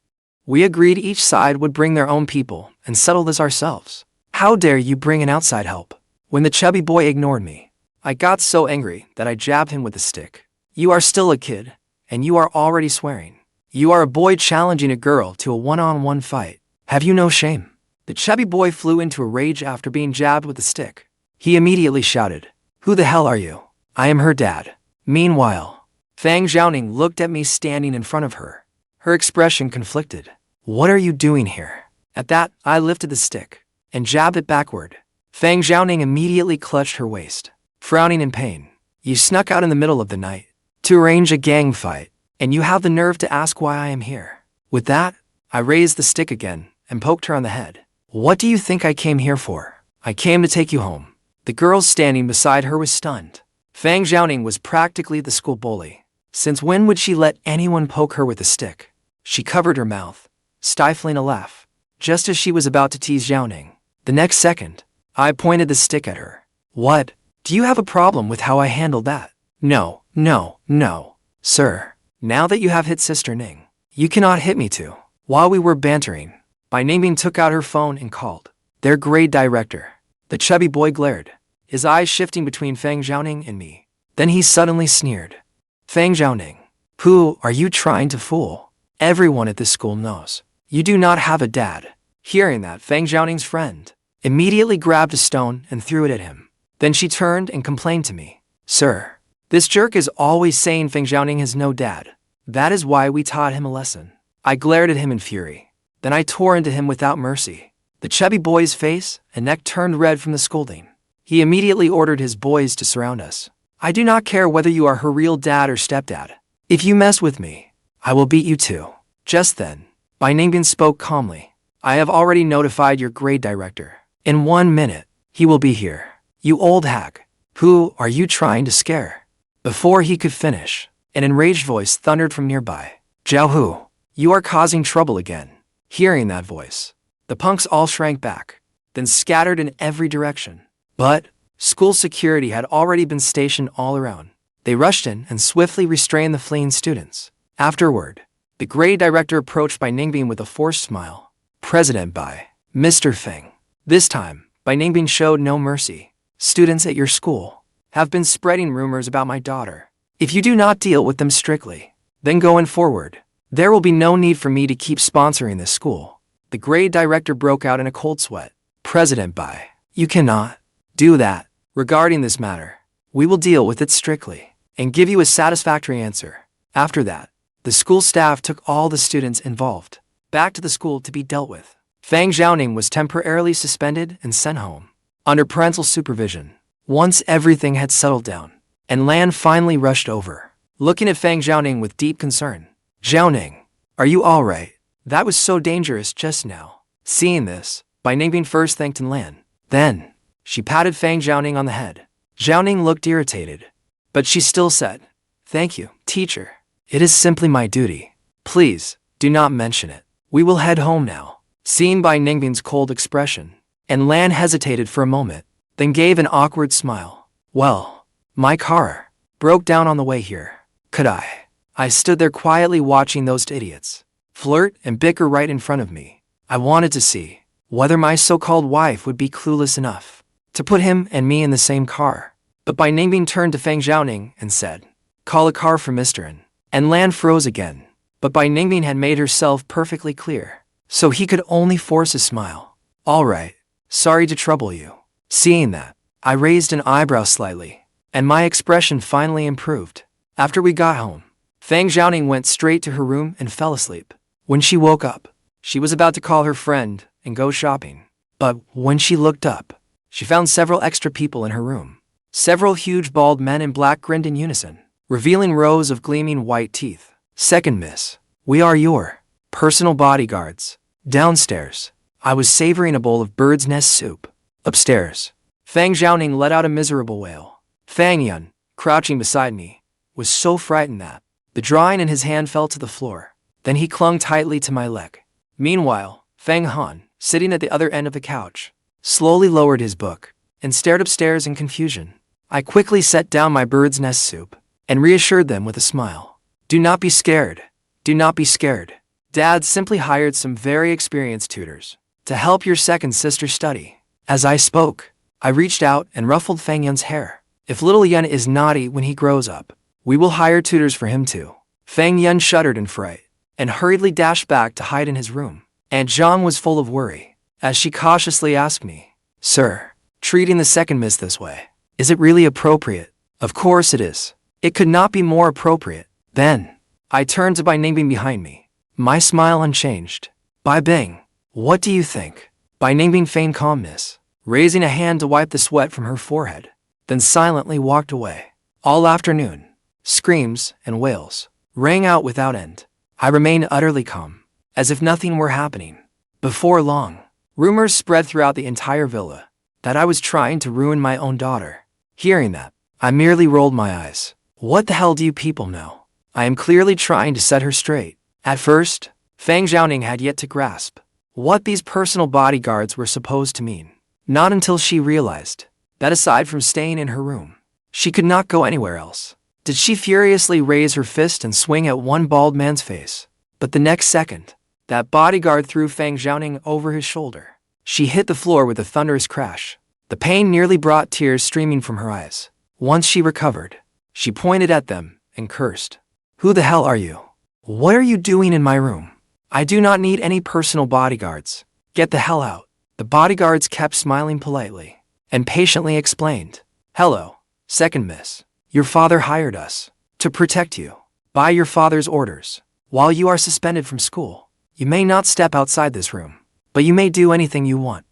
We agreed each side would bring their own people and settle this ourselves. How dare you bring in outside help? When the chubby boy ignored me, I got so angry that I jabbed him with the stick. You are still a kid, and you are already swearing. You are a boy challenging a girl to a one-on-one fight. Have you no shame? The chubby boy flew into a rage after being jabbed with the stick. He immediately shouted, Who the hell are you? I am her dad. Meanwhile, Fang Xiaoning looked at me standing in front of her. Her expression conflicted. What are you doing here? At that, I lifted the stick and jabbed it backward. Fang Xiaoning immediately clutched her waist, frowning in pain. You snuck out in the middle of the night to arrange a gang fight, and you have the nerve to ask why I am here. With that, I raised the stick again and poked her on the head. What do you think I came here for? I came to take you home. The girl standing beside her was stunned. Fang Xiaoning was practically the school bully. Since when would she let anyone poke her with a stick? She covered her mouth, stifling a laugh, just as she was about to tease Xiaoning. The next second, I pointed the stick at her. What? Do you have a problem with how I handled that? No, no, no, sir. Now that you have hit Sister Ning, you cannot hit me too. While we were bantering, Ningbing took out her phone and called their grade director. The chubby boy glared, his eyes shifting between Fang Xiaoning and me. Then he suddenly sneered. Fang Xiaoning, who are you trying to fool? Everyone at this school knows you do not have a dad. Hearing that, Fang Xiaoning's friend immediately grabbed a stone and threw it at him. Then she turned and complained to me. Sir, this jerk is always saying Fang Xiaoning has no dad. That is why we taught him a lesson. I glared at him in fury. Then I tore into him without mercy. The chubby boy's face and neck turned red from the scolding. He immediately ordered his boys to surround us. I do not care whether you are her real dad or stepdad. If you mess with me, I will beat you too. Just then, Ningbing spoke calmly. I have already notified your grade director. In 1 minute, he will be here. You old hack. Who are you trying to scare? Before he could finish, an enraged voice thundered from nearby. Zhao, you are causing trouble again. Hearing that voice, the punks all shrank back, then scattered in every direction. But school security had already been stationed all around. They rushed in and swiftly restrained the fleeing students. Afterward, the grade director approached Ningbing with a forced smile. President by Mr. Feng. This time, Ningbing showed no mercy. Students at your school have been spreading rumors about my daughter. If you do not deal with them strictly, then going forward, there will be no need for me to keep sponsoring this school. The grade director broke out in a cold sweat. President by, you cannot do that. Regarding this matter, we will deal with it strictly and give you a satisfactory answer. After that, the school staff took all the students involved back to the school to be dealt with. Fang Xiaoning was temporarily suspended and sent home under parental supervision. Once everything had settled down, and Lan finally rushed over, looking at Fang Xiaoning with deep concern. Xiaoning, are you all right? That was so dangerous just now. Seeing this, Ningbing first thanked Lan. Then, she patted Fang Xiaoning on the head. Xiaoning looked irritated, but she still said, Thank you, teacher. It is simply my duty. Please, do not mention it. We will head home now. Seeing Ningbing's cold expression, and Lan hesitated for a moment, then gave an awkward smile. Well, my car broke down on the way here. Could I stood there quietly watching those idiots flirt and bicker right in front of me. I wanted to see whether my so-called wife would be clueless enough to put him and me in the same car. But Ningbing turned to Fang Xiaoning and said, Call a car for Mr. N. And Lan froze again. But Ningbing had made herself perfectly clear, so he could only force a smile. All right, sorry to trouble you. Seeing that, I raised an eyebrow slightly, and my expression finally improved. After we got home, Fang Xiaoning went straight to her room and fell asleep. When she woke up, she was about to call her friend and go shopping. But when she looked up, she found several extra people in her room. Several huge bald men in black grinned in unison, revealing rows of gleaming white teeth. Second miss, we are your personal bodyguards. Downstairs, I was savoring a bowl of bird's nest soup. Upstairs, Fang Xiaoning let out a miserable wail. Fang Yuan, crouching beside me, was so frightened that the drawing in his hand fell to the floor. Then he clung tightly to my leg. Meanwhile, Fang Han, sitting at the other end of the couch, slowly lowered his book and stared upstairs in confusion. I quickly set down my bird's nest soup and reassured them with a smile. Do not be scared. Do not be scared. Dad simply hired some very experienced tutors to help your second sister study. As I spoke, I reached out and ruffled Fang Yun's hair. If little Yun is naughty when he grows up, we will hire tutors for him too. Fang Yun shuddered in fright and hurriedly dashed back to hide in his room. Aunt Zhang was full of worry as she cautiously asked me, Sir, treating the second miss this way, is it really appropriate? Of course it is. It could not be more appropriate. Then, I turned to Ningbing behind me, my smile unchanged. Bai Bing, what do you think? Ningbing feigned calmness, raising a hand to wipe the sweat from her forehead, then silently walked away. All afternoon, screams and wails rang out without end. I remained utterly calm, as if nothing were happening. Before long, rumors spread throughout the entire villa that I was trying to ruin my own daughter. Hearing that, I merely rolled my eyes. What the hell do you people know? I am clearly trying to set her straight. At first, Fang Xiaoning had yet to grasp what these personal bodyguards were supposed to mean. Not until she realized that aside from staying in her room, she could not go anywhere else did she furiously raise her fist and swing at one bald man's face. But the next second, that bodyguard threw Fang Xiaoning over his shoulder. She hit the floor with a thunderous crash. The pain nearly brought tears streaming from her eyes. Once she recovered, she pointed at them and cursed. "Who the hell are you? What are you doing in my room? I do not need any personal bodyguards. Get the hell out." The bodyguards kept smiling politely and patiently explained. "Hello, second miss. Your father hired us to protect you. By your father's orders, while you are suspended from school, you may not step outside this room, but you may do anything you want,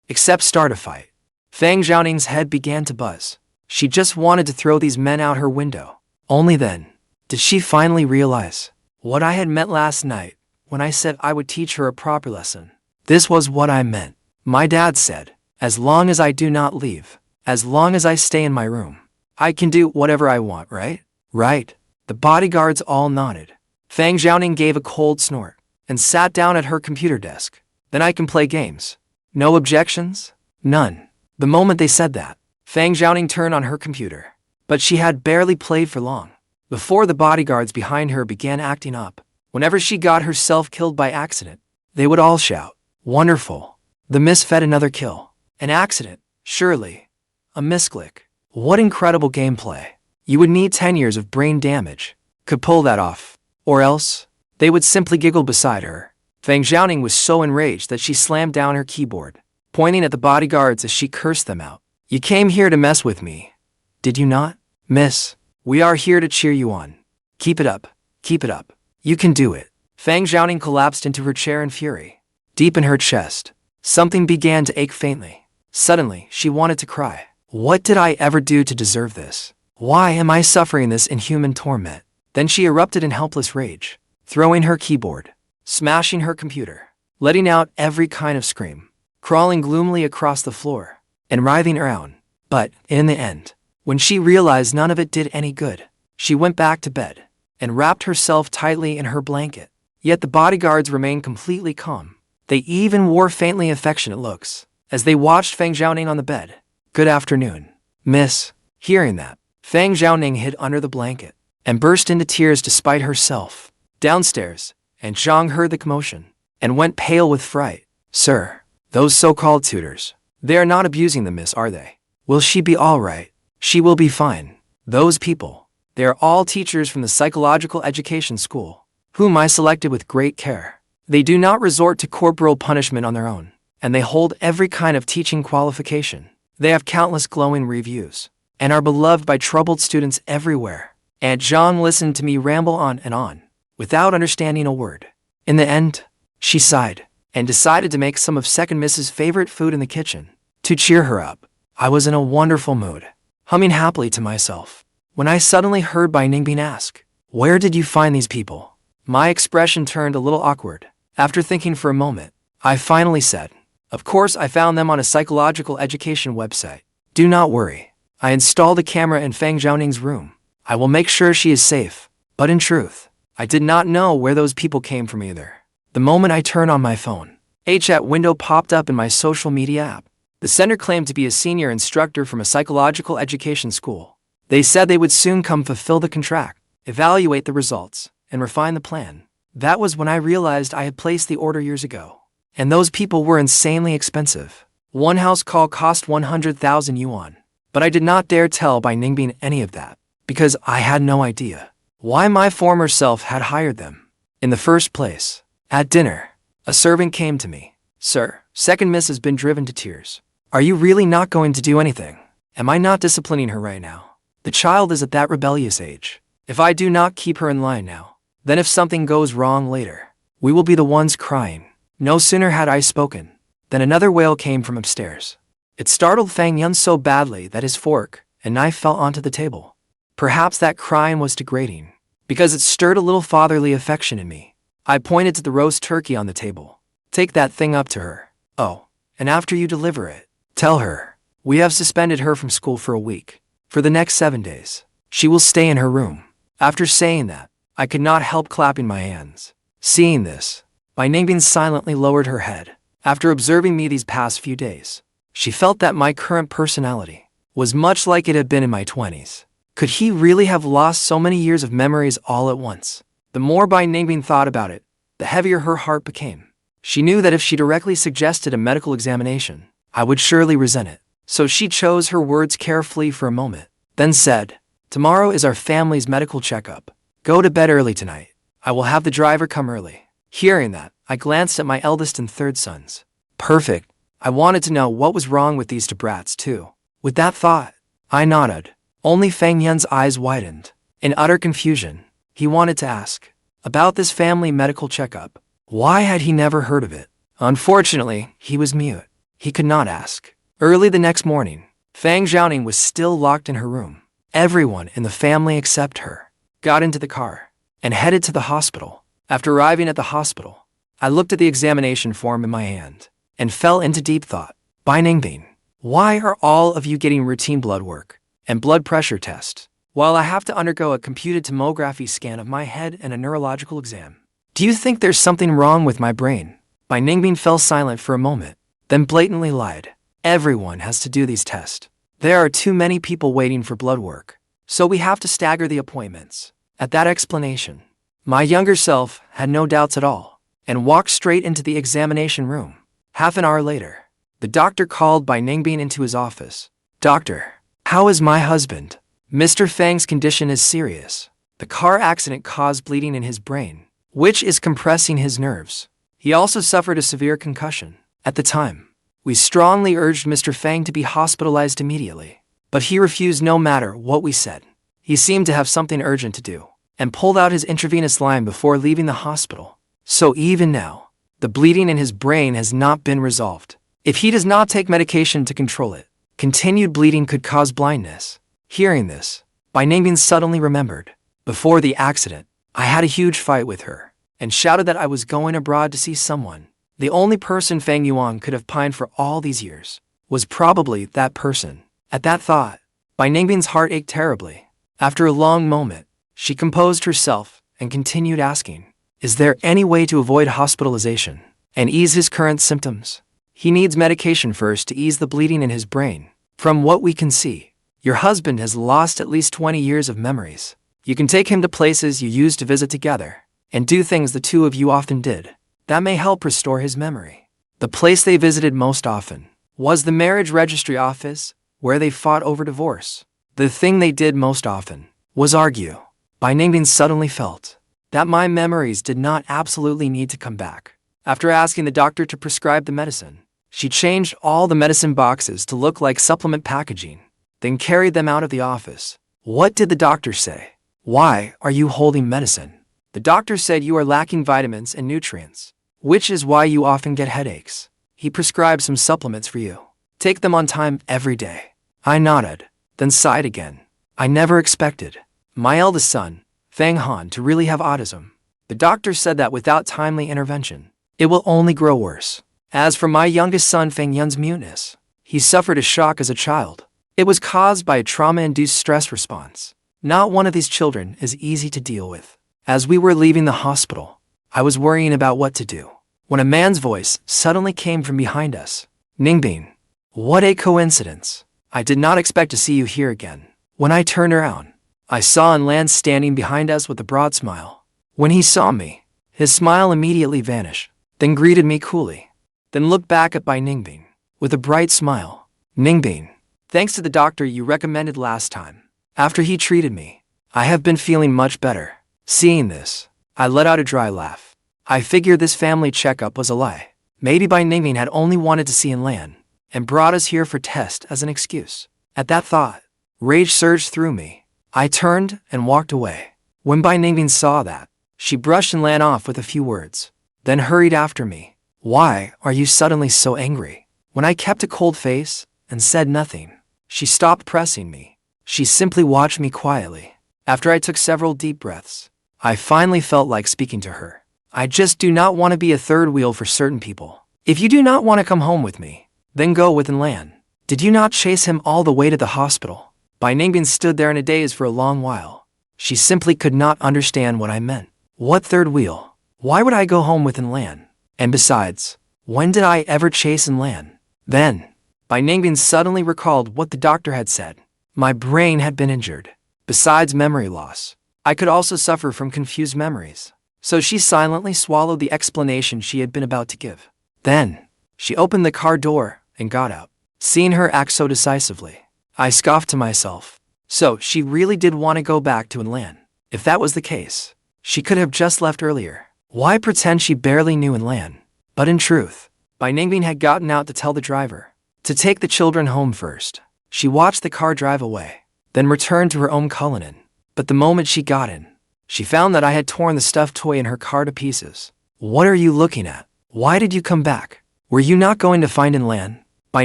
except start a fight." Fang Xiaoning's head began to buzz. She just wanted to throw these men out her window. Only then did she finally realize what I had meant last night when I said I would teach her a proper lesson. This was what I meant. My dad said, as long as I do not leave, as long as I stay in my room, I can do whatever I want, right? Right. The bodyguards all nodded. Fang Xiaoning gave a cold snort and sat down at her computer desk. "Then I can play games. No objections?" "None." The moment they said that, Fang Xiaoning turned on her computer. But she had barely played for long before the bodyguards behind her began acting up. Whenever she got herself killed by accident, they would all shout, "Wonderful. The miss fed another kill. An accident, surely. A misclick. What incredible gameplay. You would need 10 years of brain damage. Could pull that off. Or else, they would simply giggle beside her." Fang Xiaoning was so enraged that she slammed down her keyboard, pointing at the bodyguards as she cursed them out. "You came here to mess with me, did you not? Miss, we are here to cheer you on. Keep it up. Keep it up. You can do it." Fang Xiaoning collapsed into her chair in fury. Deep in her chest, something began to ache faintly. Suddenly, she wanted to cry. What did I ever do to deserve this? Why am I suffering this inhuman torment? Then she erupted in helpless rage, throwing her keyboard, smashing her computer, letting out every kind of scream, crawling gloomily across the floor, and writhing around. But, in the end, when she realized none of it did any good, she went back to bed and wrapped herself tightly in her blanket. Yet the bodyguards remained completely calm. They even wore faintly affectionate looks as they watched Fang Xiaoning on the bed. "Good afternoon, miss." Hearing that, Fang Xiaoning hid under the blanket and burst into tears despite herself. Downstairs, and Zhang heard the commotion and went pale with fright. "Sir, those so-called tutors, they are not abusing the miss, are they? Will she be all right?" "She will be fine. Those people, they are all teachers from the psychological education school, whom I selected with great care. They do not resort to corporal punishment on their own, and they hold every kind of teaching qualification. They have countless glowing reviews, and are beloved by troubled students everywhere." Aunt Zhang listened to me ramble on and on, without understanding a word. In the end, she sighed, and decided to make some of Second Miss's favorite food in the kitchen. To cheer her up, I was in a wonderful mood, humming happily to myself, when I suddenly heard Ningbing ask, "Where did you find these people?" My expression turned a little awkward. After thinking for a moment, I finally said, "Of course I found them on a psychological education website. Do not worry. I installed a camera in Fang Xiaoning's room. I will make sure she is safe." But in truth, I did not know where those people came from either. The moment I turned on my phone, a chat window popped up in my social media app. The sender claimed to be a senior instructor from a psychological education school. They said they would soon come fulfill the contract, evaluate the results, and refine the plan. That was when I realized I had placed the order years ago. And those people were insanely expensive. One house call cost 100,000 yuan. But I did not dare tell Ningbing any of that, because I had no idea why my former self had hired them. In the first place, at dinner, a servant came to me. "Sir, Second Miss has been driven to tears. Are you really not going to do anything? Am I not disciplining her right now? The child is at that rebellious age. If I do not keep her in line now, then if something goes wrong later, we will be the ones crying." No sooner had I spoken than another wail came from upstairs. It startled Fang Yuan so badly that his fork and knife fell onto the table. Perhaps that crying was degrading, because it stirred a little fatherly affection in me. I pointed to the roast turkey on the table. "Take that thing up to her. Oh, and after you deliver it, tell her we have suspended her from school for a week. For the next 7 days, she will stay in her room." After saying that, I could not help clapping my hands. Seeing this, Ningbing silently lowered her head. After observing me these past few days, She felt that my current personality was much like it had been in my 20s. Could he really have lost so many years of memories all at once? The more Ningbing thought about it, the heavier her heart became. She knew that if she directly suggested a medical examination, I would surely resent it. So she chose her words carefully for a moment, then said, "Tomorrow is our family's medical checkup. Go to bed early tonight. I will have the driver come early." Hearing that, I glanced at my eldest and third sons. Perfect. I wanted to know what was wrong with these two brats too. With that thought, I nodded. Only Fang Yuan's eyes widened. In utter confusion, he wanted to ask about this family medical checkup. Why had he never heard of it? Unfortunately, he was mute. He could not ask. Early the next morning, Fang Xiaoning was still locked in her room. Everyone in the family except her got into the car and headed to the hospital. After arriving at the hospital, I looked at the examination form in my hand and fell into deep thought. Ningbing, why are all of you getting routine blood work and blood pressure tests, while I have to undergo a computed tomography scan of my head and a neurological exam? Do you think there's something wrong with my brain? Ningbing fell silent for a moment, then blatantly lied. Everyone has to do these tests. There are too many people waiting for blood work, so we have to stagger the appointments. At that explanation, my younger self had no doubts at all and walked straight into the examination room. Half an hour later, the doctor called Ningbing into his office. "Doctor, how is my husband? Mr. Fang's condition is serious. The car accident caused bleeding in his brain, which is compressing his nerves. He also suffered a severe concussion. At the time, we strongly urged Mr. Fang to be hospitalized immediately, but he refused no matter what we said. He seemed to have something urgent to do and pulled out his intravenous line before leaving the hospital. So even now, the bleeding in his brain has not been resolved. If he does not take medication to control it, continued bleeding could cause blindness." Hearing this, Ningbing suddenly remembered. Before the accident, I had a huge fight with her and shouted that I was going abroad to see someone. The only person Fang Yuan could have pined for all these years was probably that person. At that thought, Ningbing's heart ached terribly. After a long moment, she composed herself and continued asking, "Is there any way to avoid hospitalization and ease his current symptoms? He needs medication first to ease the bleeding in his brain. From what we can see, your husband has lost at least 20 years of memories. You can take him to places you used to visit together and do things the two of you often did. That may help restore his memory." The place they visited most often was the marriage registry office, where they fought over divorce. The thing they did most often was argue. Ningbing suddenly felt that my memories did not absolutely need to come back. After asking the doctor to prescribe the medicine, she changed all the medicine boxes to look like supplement packaging, then carried them out of the office. "What did the doctor say? Why are you holding medicine?" "The doctor said you are lacking vitamins and nutrients, which is why you often get headaches. He prescribed some supplements for you. Take them on time every day." I nodded, then sighed again. I never expected my eldest son, Fang Han, to really have autism. The doctor said that without timely intervention, it will only grow worse. As for my youngest son Fang Yuan's muteness, he suffered a shock as a child. It was caused by a trauma-induced stress response. Not one of these children is easy to deal with. As we were leaving the hospital, I was worrying about what to do, when a man's voice suddenly came from behind us. "Ningbing, what a coincidence. I did not expect to see you here again." When I turned around, I saw Lan standing behind us with a broad smile. When he saw me, his smile immediately vanished, then greeted me coolly, then looked back at Ningbing with a bright smile. "Ningbing, thanks to the doctor you recommended last time, after he treated me, I have been feeling much better." Seeing this, I let out a dry laugh. I figured this family checkup was a lie. Maybe Ningbing had only wanted to see Lan and brought us here for test as an excuse. At that thought, rage surged through me. I turned and walked away. When Ningbing saw that, she brushed Lan off with a few words, then hurried after me. "Why are you suddenly so angry?" When I kept a cold face and said nothing, she stopped pressing me. She simply watched me quietly. After I took several deep breaths, I finally felt like speaking to her. "I just do not want to be a third wheel for certain people. If you do not want to come home with me, then go with Lan. Did you not chase him all the way to the hospital?" Ningbing stood there in a daze for a long while. She simply could not understand what I meant. What third wheel? Why would I go home with Lan? And besides, when did I ever chase Lan? Then, Bai Ningbing suddenly recalled what the doctor had said. My brain had been injured. Besides memory loss, I could also suffer from confused memories. So she silently swallowed the explanation she had been about to give. Then, she opened the car door and got out. Seeing her act so decisively, I scoffed to myself. So, she really did want to go back to Inlan. If that was the case, she could have just left earlier. Why pretend she barely knew Inlan? But in truth, Bai Ningbing had gotten out to tell the driver to take the children home first. She watched the car drive away, then returned to her own Cullinan. But the moment she got in, she found that I had torn the stuffed toy in her car to pieces. What are you looking at? Why did you come back? Were you not going to find Inlan? Bai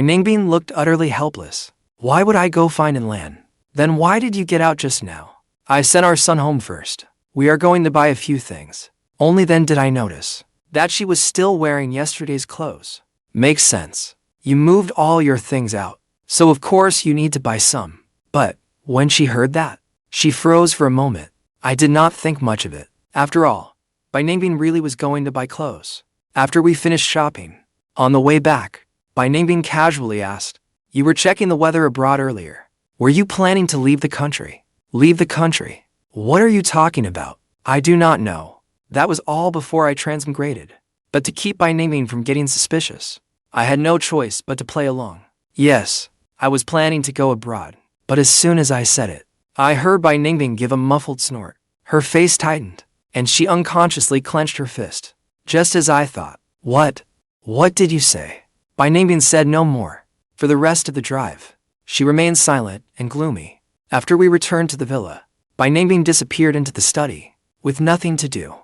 Ningbing looked utterly helpless. Why would I go find Inlan? Then why did you get out just now? I sent our son home first. We are going to buy a few things. Only then did I notice that she was still wearing yesterday's clothes. Makes sense. You moved all your things out, so of course you need to buy some. But when she heard that, she froze for a moment. I did not think much of it. After all, Bai Ningbing really was going to buy clothes. After we finished shopping, on the way back, Bai Ningbing casually asked, "You were checking the weather abroad earlier. Were you planning to leave the country?" Leave the country? What are you talking about? I do not know. That was all before I transmigrated. But to keep Bai Ningbing from getting suspicious, I had no choice but to play along. Yes, I was planning to go abroad. But as soon as I said it, I heard Bai Ningbing give a muffled snort. Her face tightened, and she unconsciously clenched her fist. Just as I thought. What? What did you say? Bai Ningbing said no more. For the rest of the drive, she remained silent and gloomy. After we returned to the villa, Bai Ningbing disappeared into the study, with nothing to do.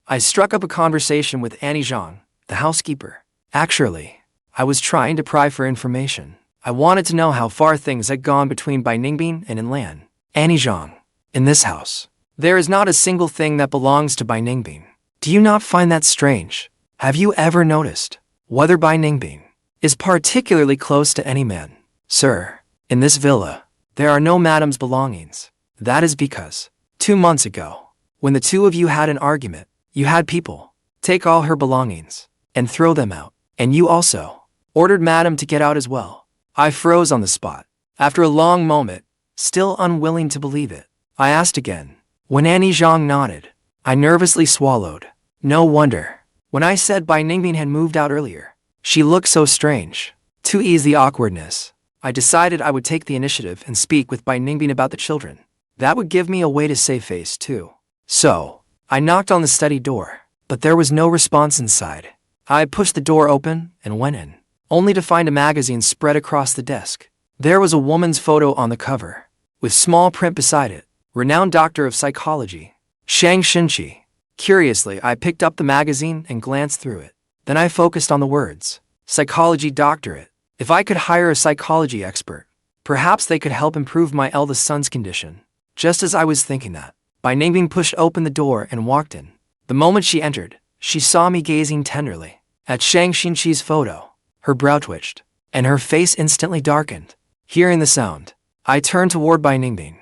I struck up a conversation with Annie Zhang, the housekeeper. Actually, I was trying to pry for information. I wanted to know how far things had gone between Bai Ningbing and Inlan. Annie Zhang, in this house, there is not a single thing that belongs to Bai Ningbing. Do you not find that strange? Have you ever noticed whether Bai Ningbing is particularly close to any man? Sir, in this villa, there are no madam's belongings. That is because 2 months ago, when the two of you had an argument, you had people take all her belongings and throw them out. And you also ordered madam to get out as well. I froze on the spot. After a long moment, still unwilling to believe it, I asked again. When Annie Zhang nodded, I nervously swallowed. No wonder. When I said Bai Ningbing had moved out earlier, she looked so strange. To ease the awkwardness, I decided I would take the initiative and speak with Bai Ningbing about the children. That would give me a way to save face too. So, I knocked on the study door, but there was no response inside. I pushed the door open and went in, only to find a magazine spread across the desk. There was a woman's photo on the cover, with small print beside it. Renowned doctor of psychology, Shang Xinci. Curiously, I picked up the magazine and glanced through it. Then I focused on the words, psychology doctorate. If I could hire a psychology expert, perhaps they could help improve my eldest son's condition. Just as I was thinking that, Bai Ningbing pushed open the door and walked in. The moment she entered, she saw me gazing tenderly at Shang Xinci's photo. Her brow twitched, and her face instantly darkened. Hearing the sound, I turned toward Bai Ningbing.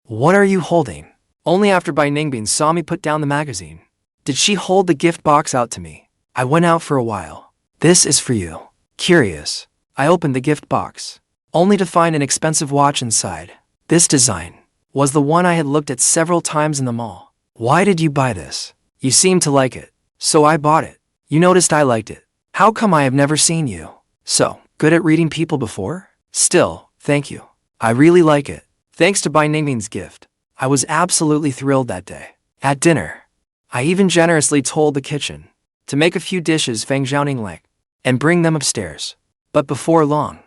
What are you holding? Only after Bai Ningbing saw me put down the magazine did she hold the gift box out to me. I went out for a while. This is for you. Curious, I opened the gift box, only to find an expensive watch inside. This design was the one I had looked at several times in the mall. Why did you buy this? You seemed to like it, so I bought it. You noticed I liked it. How come I have never seen you so good at reading people before? Still, thank you. I really like it. Thanks to Bai Ningbing's gift, I was absolutely thrilled that day. At dinner, I even generously told the kitchen to make a few dishes Fang Xiaoning liked and bring them upstairs. But before long,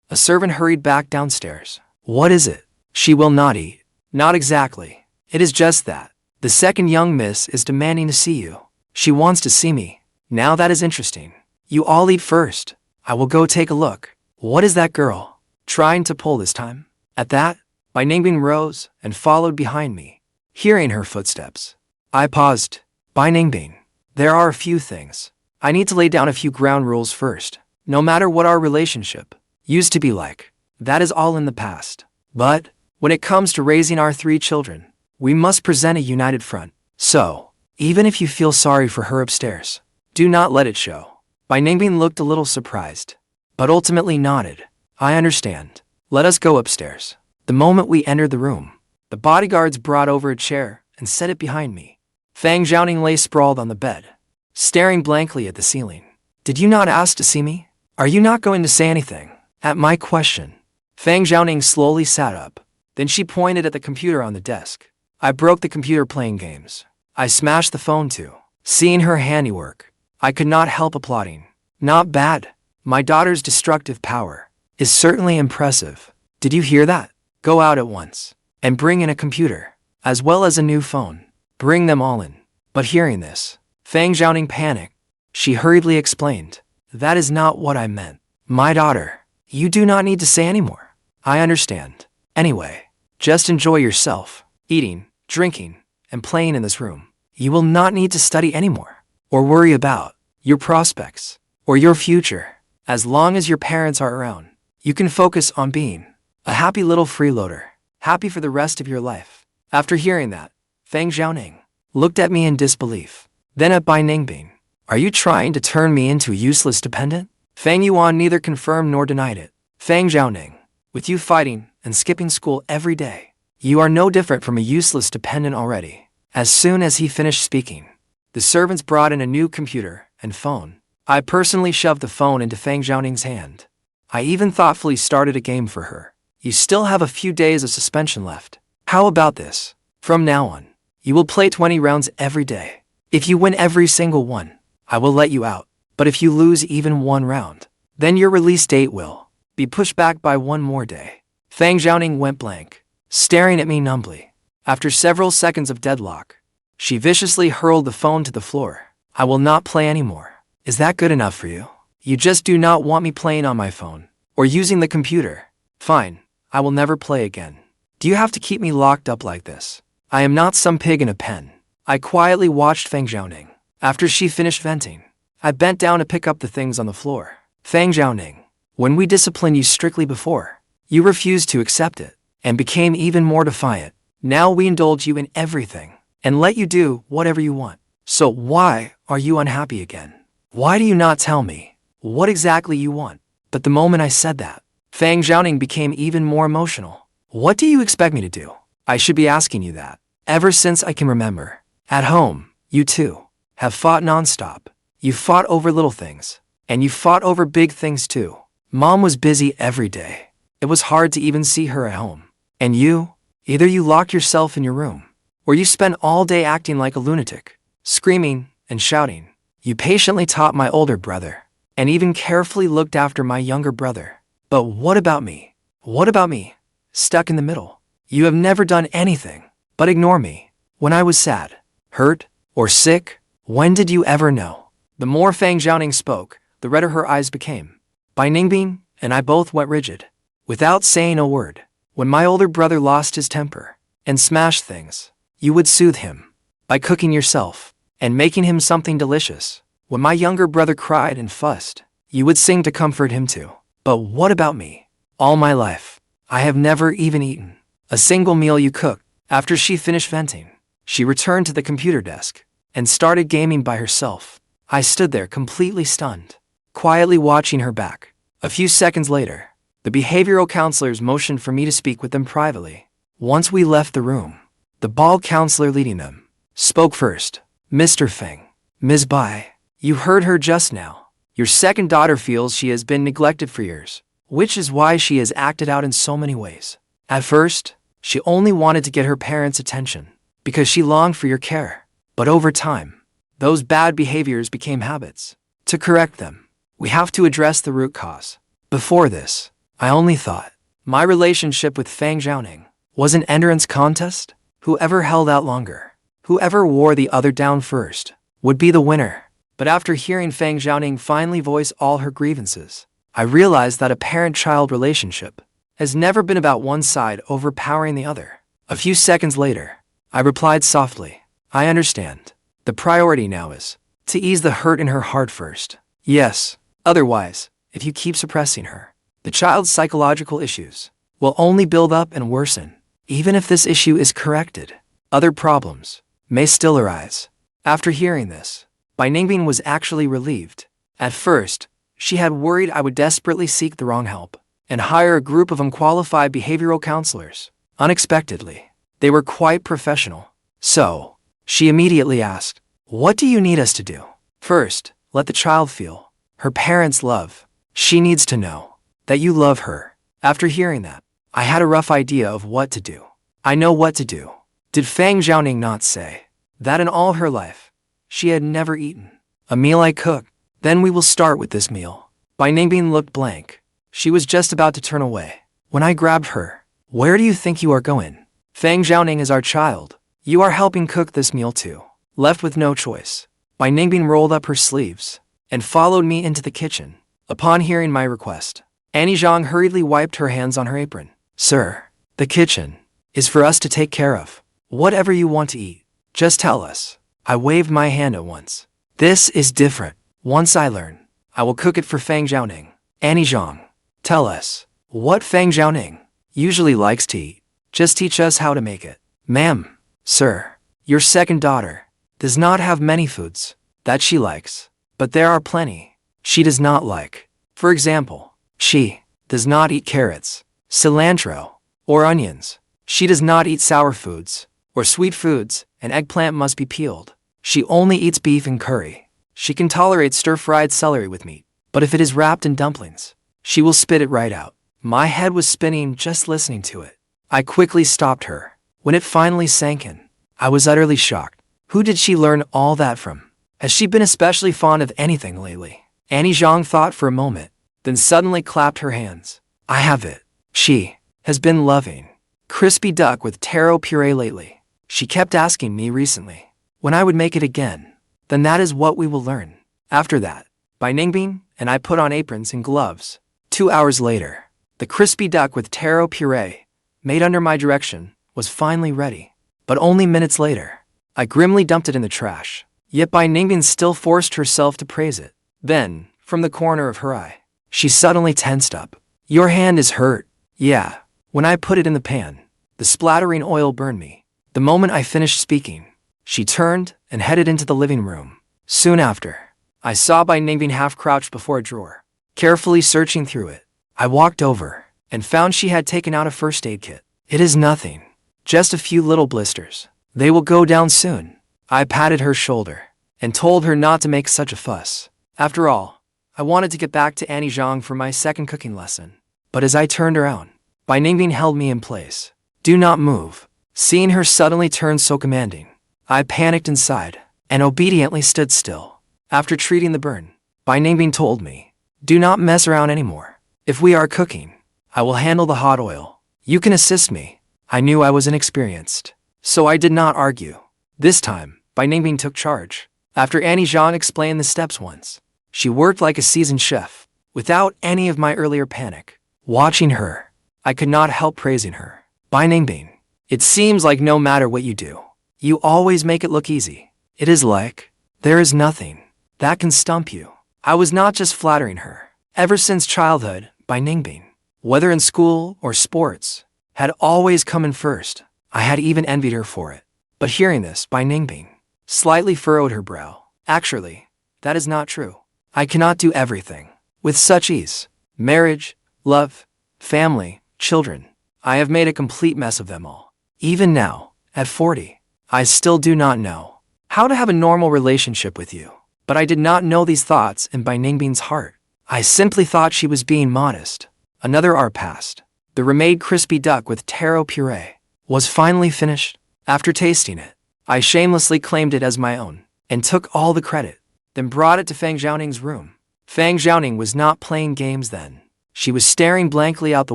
a servant hurried back downstairs. What is it? She will not eat. Not exactly. It is just that the second young miss is demanding to see you. She wants to see me. Now that is interesting. You all eat first. I will go take a look. What is that girl trying to pull this time? At that, Bai Ningbing rose and followed behind me. Hearing her footsteps, I paused. Bai Ningbing, there are a few things. I need to lay down a few ground rules first. No matter what our relationship used to be like, that is all in the past. But when it comes to raising our 3 children, we must present a united front. So, even if you feel sorry for her upstairs, do not let it show. Bai Ningbing looked a little surprised. but ultimately nodded. I understand. Let us go upstairs. The moment we entered the room, the bodyguards brought over a chair and set it behind me. Fang Xiaoning lay sprawled on the bed, staring blankly at the ceiling. Did you not ask to see me? Are you not going to say anything? At my question, Fang Xiaoning slowly sat up. Then she pointed at the computer on the desk. I broke the computer playing games. I smashed the phone too. Seeing her handiwork, I could not help applauding. Not bad. My daughter's destructive power is certainly impressive. Did you hear that? Go out at once and bring in a computer, as well as a new phone. Bring them all in. But hearing this, Fang Xiaoning panicked. She hurriedly explained, that is not what I meant. My daughter, you do not need to say anymore. I understand. Anyway, just enjoy yourself, eating, drinking, and playing in this room. You will not need to study anymore, or worry about your prospects, or your future. As long as your parents are around, you can focus on being a happy little freeloader, happy for the rest of your life. After hearing that, Fang Xiaoning looked at me in disbelief, then at Ningbing. Are you trying to turn me into a useless dependent? Fang Yuan neither confirmed nor denied it. Fang Xiaoning, with you fighting and skipping school every day, you are no different from a useless dependent already. As soon as he finished speaking, the servants brought in a new computer and phone. I personally shoved the phone into Fang Xiaoning's hand. I even thoughtfully started a game for her. You still have a few days of suspension left. How about this? From now on, you will play 20 rounds every day. If you win every single one, I will let you out. But if you lose even one round, then your release date will be pushed back by one more day. Fang Xiaoning went blank, staring at me numbly. After several seconds of deadlock, she viciously hurled the phone to the floor. I will not play anymore. Is that good enough for you? You just do not want me playing on my phone or using the computer. Fine, I will never play again. Do you have to keep me locked up like this? I am not some pig in a pen. I quietly watched Fang Xiaoning. After she finished venting, I bent down to pick up the things on the floor. Fang Xiaoning, when we disciplined you strictly before, you refused to accept it and became even more defiant. Now we indulge you in everything and let you do whatever you want. So why are you unhappy again? Why do you not tell me what exactly you want? But the moment I said that, Fang Xiaoning became even more emotional. What do you expect me to do? I should be asking you that. Ever since I can remember. At home, you too have fought non-stop. You fought over little things, and you fought over big things too. Mom was busy every day. It was hard to even see her at home. And you? Either you locked yourself in your room, or you spent all day acting like a lunatic, screaming and shouting. You patiently taught my older brother, and even carefully looked after my younger brother. But what about me? What about me? Stuck in the middle. You have never done anything but ignore me. When I was sad, hurt, or sick, when did you ever know? The more Fang Xiaoning spoke, the redder her eyes became. Ningbing and I both went rigid, without saying a word. When my older brother lost his temper and smashed things, you would soothe him by cooking yourself and making him something delicious. When my younger brother cried and fussed, you would sing to comfort him too. But what about me? All my life, I have never even eaten a single meal you cooked. After she finished venting, she returned to the computer desk and started gaming by herself. I stood there completely stunned, quietly watching her back. A few seconds later, the behavioral counselors motioned for me to speak with them privately. Once we left the room, the bald counselor leading them spoke first. Mr. Feng, Ms. Bai, you heard her just now. Your second daughter feels she has been neglected for years, which is why she has acted out in so many ways. At first, she only wanted to get her parents' attention because she longed for your care. But over time, those bad behaviors became habits. To correct them, we have to address the root cause. Before this, I only thought my relationship with Fang Xiaoning was an endurance contest. Whoever held out longer, whoever wore the other down first, would be the winner. But after hearing Fang Xiaoning finally voice all her grievances, I realized that a parent-child relationship has never been about one side overpowering the other. A few seconds later, I replied softly, I understand. The priority now is to ease the hurt in her heart first. Yes, otherwise, if you keep suppressing her, the child's psychological issues will only build up and worsen. Even if this issue is corrected, other problems may still arise. After hearing this, Ningbing was actually relieved. At first, She had worried I would desperately seek the wrong help and hire a group of unqualified behavioral counselors. Unexpectedly, they were quite professional. So, she immediately asked, "What do you need us to do?" First, let the child feel her parents' love. She needs to know that you love her. After hearing that, I had a rough idea of what to do. I know what to do. Did Fang Xiaoning not say that in all her life, she had never eaten a meal I cooked? Then we will start with this meal. Bai Ningbing looked blank. She was just about to turn away when I grabbed her. Where do you think you are going? Fang Xiaoning is our child. You are helping cook this meal too. Left with no choice, Bai Ningbing rolled up her sleeves and followed me into the kitchen. Upon hearing my request, Annie Zhang hurriedly wiped her hands on her apron. Sir, the kitchen is for us to take care of. Whatever you want to eat, just tell us. I waved my hand at once. This is different. Once I learn, I will cook it for Fang Xiaoning. Annie Zhang, tell us what Fang Xiaoning usually likes to eat. Just teach us how to make it. Ma'am, sir, your second daughter does not have many foods that she likes, but there are plenty she does not like. For example, she does not eat carrots, cilantro, or onions. She does not eat sour foods or sweet foods, and eggplant must be peeled. She only eats beef and curry. She can tolerate stir-fried celery with meat, but if it is wrapped in dumplings, she will spit it right out. My head was spinning just listening to it. I quickly stopped her. When it finally sank in, I was utterly shocked. Who did she learn all that from? Has she been especially fond of anything lately? Annie Zhang thought for a moment, then suddenly clapped her hands. I have it. She has been loving crispy duck with taro puree lately. She kept asking me recently when I would make it again. Then that is what we will learn. After that, Bai Ningbing and I put on aprons and gloves. 2 hours later, the crispy duck with taro puree, made under my direction, was finally ready. But only minutes later, I grimly dumped it in the trash. Yet Bai Ningbing still forced herself to praise it. Then, from the corner of her eye, she suddenly tensed up. Your hand is hurt. Yeah, when I put it in the pan, the splattering oil burned me. The moment I finished speaking, she turned and headed into the living room. Soon after, I saw Bai Ningbing half crouched before a drawer, carefully searching through it. I walked over and found she had taken out a first aid kit. It is nothing, just a few little blisters. They will go down soon. I patted her shoulder and told her not to make such a fuss. After all, I wanted to get back to Annie Zhang for my second cooking lesson. But as I turned around, Bai Ningbing held me in place. Do not move. Seeing her suddenly turn so commanding, I panicked inside and obediently stood still. After treating the burn, Bai Ningbing told me, do not mess around anymore. If we are cooking, I will handle the hot oil. You can assist me. I knew I was inexperienced, so I did not argue. This time, Bai Ningbing took charge. After Annie Zhang explained the steps once, she worked like a seasoned chef, without any of my earlier panic. Watching her, I could not help praising her. Bai Ningbing, it seems like no matter what you do, you always make it look easy. It is like there is nothing that can stump you. I was not just flattering her. Ever since childhood, Bai Ningbing, whether in school or sports, had always come in first. I had even envied her for it. But hearing this, Bai Ningbing slightly furrowed her brow. Actually, that is not true. I cannot do everything with such ease. Marriage, love, family, children. I have made a complete mess of them all. Even now, at 40, I still do not know how to have a normal relationship with you. But I did not know these thoughts in Bai Ningbing's heart. I simply thought she was being modest. Another hour passed. The remade crispy duck with taro puree was finally finished. After tasting it, I shamelessly claimed it as my own and took all the credit, then brought it to Fang Xiaoning's room. Fang Xiaoning was not playing games then. She was staring blankly out the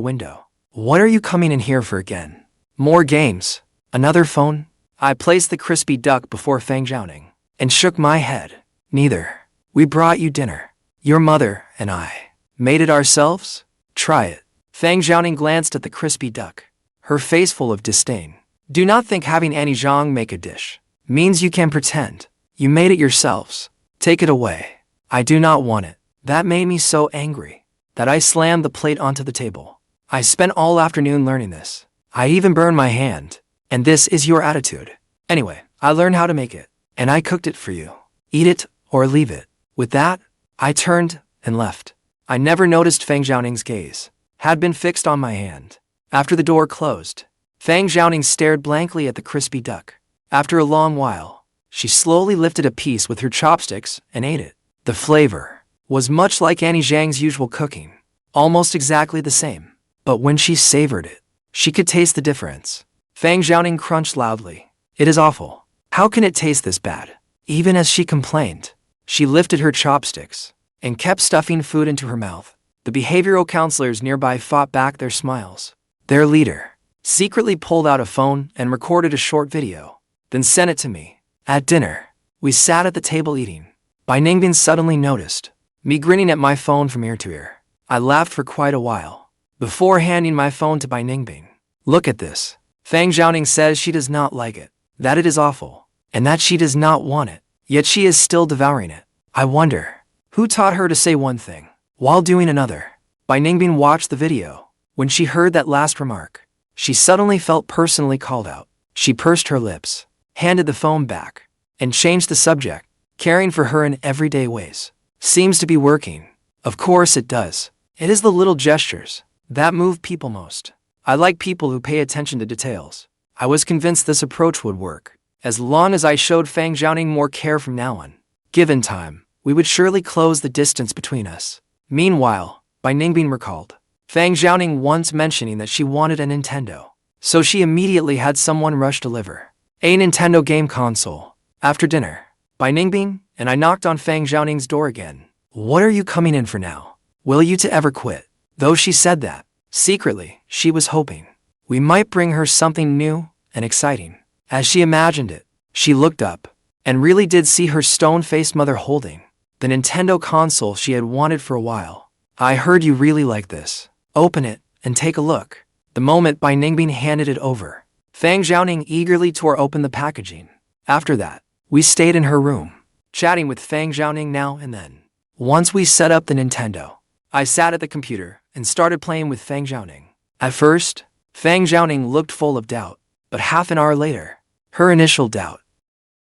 window. What are you coming in here for again? More games? Another phone? I placed the crispy duck before Fang Xiaoning and shook my head. Neither. We brought you dinner. Your mother and I made it ourselves. Try it. Fang Xiaoning glanced at the crispy duck, her face full of disdain. Do not think having Annie Zhang make a dish means you can pretend you made it yourselves. Take it away. I do not want it. That made me so angry that I slammed the plate onto the table. I spent all afternoon learning this. I even burned my hand. And this is your attitude. Anyway, I learned how to make it, and I cooked it for you. Eat it or leave it. With that, I turned and left. I never noticed Fang Xiaoning's gaze had been fixed on my hand. After the door closed, Fang Xiaoning stared blankly at the crispy duck. After a long while, she slowly lifted a piece with her chopsticks and ate it. The flavor was much like Annie Zhang's usual cooking, almost exactly the same. But when she savored it, she could taste the difference. Fang Xiaoning crunched loudly. It is awful. How can it taste this bad? Even as she complained, she lifted her chopsticks and kept stuffing food into her mouth. The behavioral counselors nearby fought back their smiles. Their leader secretly pulled out a phone and recorded a short video, then sent it to me. At dinner, we sat at the table eating. Bai Ningbing suddenly noticed me grinning at my phone from ear to ear. I laughed for quite a while before handing my phone to Bai Ningbing. Look at this. Fang Xiaoning says she does not like it, that it is awful, and that she does not want it, yet she is still devouring it. I wonder who taught her to say one thing while doing another. Bai Ningbing watched the video. When she heard that last remark, she suddenly felt personally called out. She pursed her lips, handed the phone back, and changed the subject. Caring for her in everyday ways seems to be working. Of course it does. It is the little gestures that move people most. I like people who pay attention to details. I was convinced this approach would work. As long as I showed Fang Xiaoning more care from now on, given time, we would surely close the distance between us. Meanwhile, Bai Ningbing recalled Fang Xiaoning once mentioning that she wanted a Nintendo, so she immediately had someone rush deliver a Nintendo game console. After dinner, Bai Ningbing and I knocked on Fang Xiaoning's door again. What are you coming in for now? Will you to ever quit? Though she said that, secretly, she was hoping we might bring her something new and exciting. As she imagined it, she looked up and really did see her stone-faced mother holding the Nintendo console she had wanted for a while. I heard you really like this. Open it and take a look. The moment Bai Ningbing handed it over, Fang Xiaoning eagerly tore open the packaging. After that, we stayed in her room, chatting with Fang Xiaoning now and then. Once we set up the Nintendo, I sat at the computer and started playing with Fang Xiaoning. At first, Fang Xiaoning looked full of doubt, but half an hour later, her initial doubt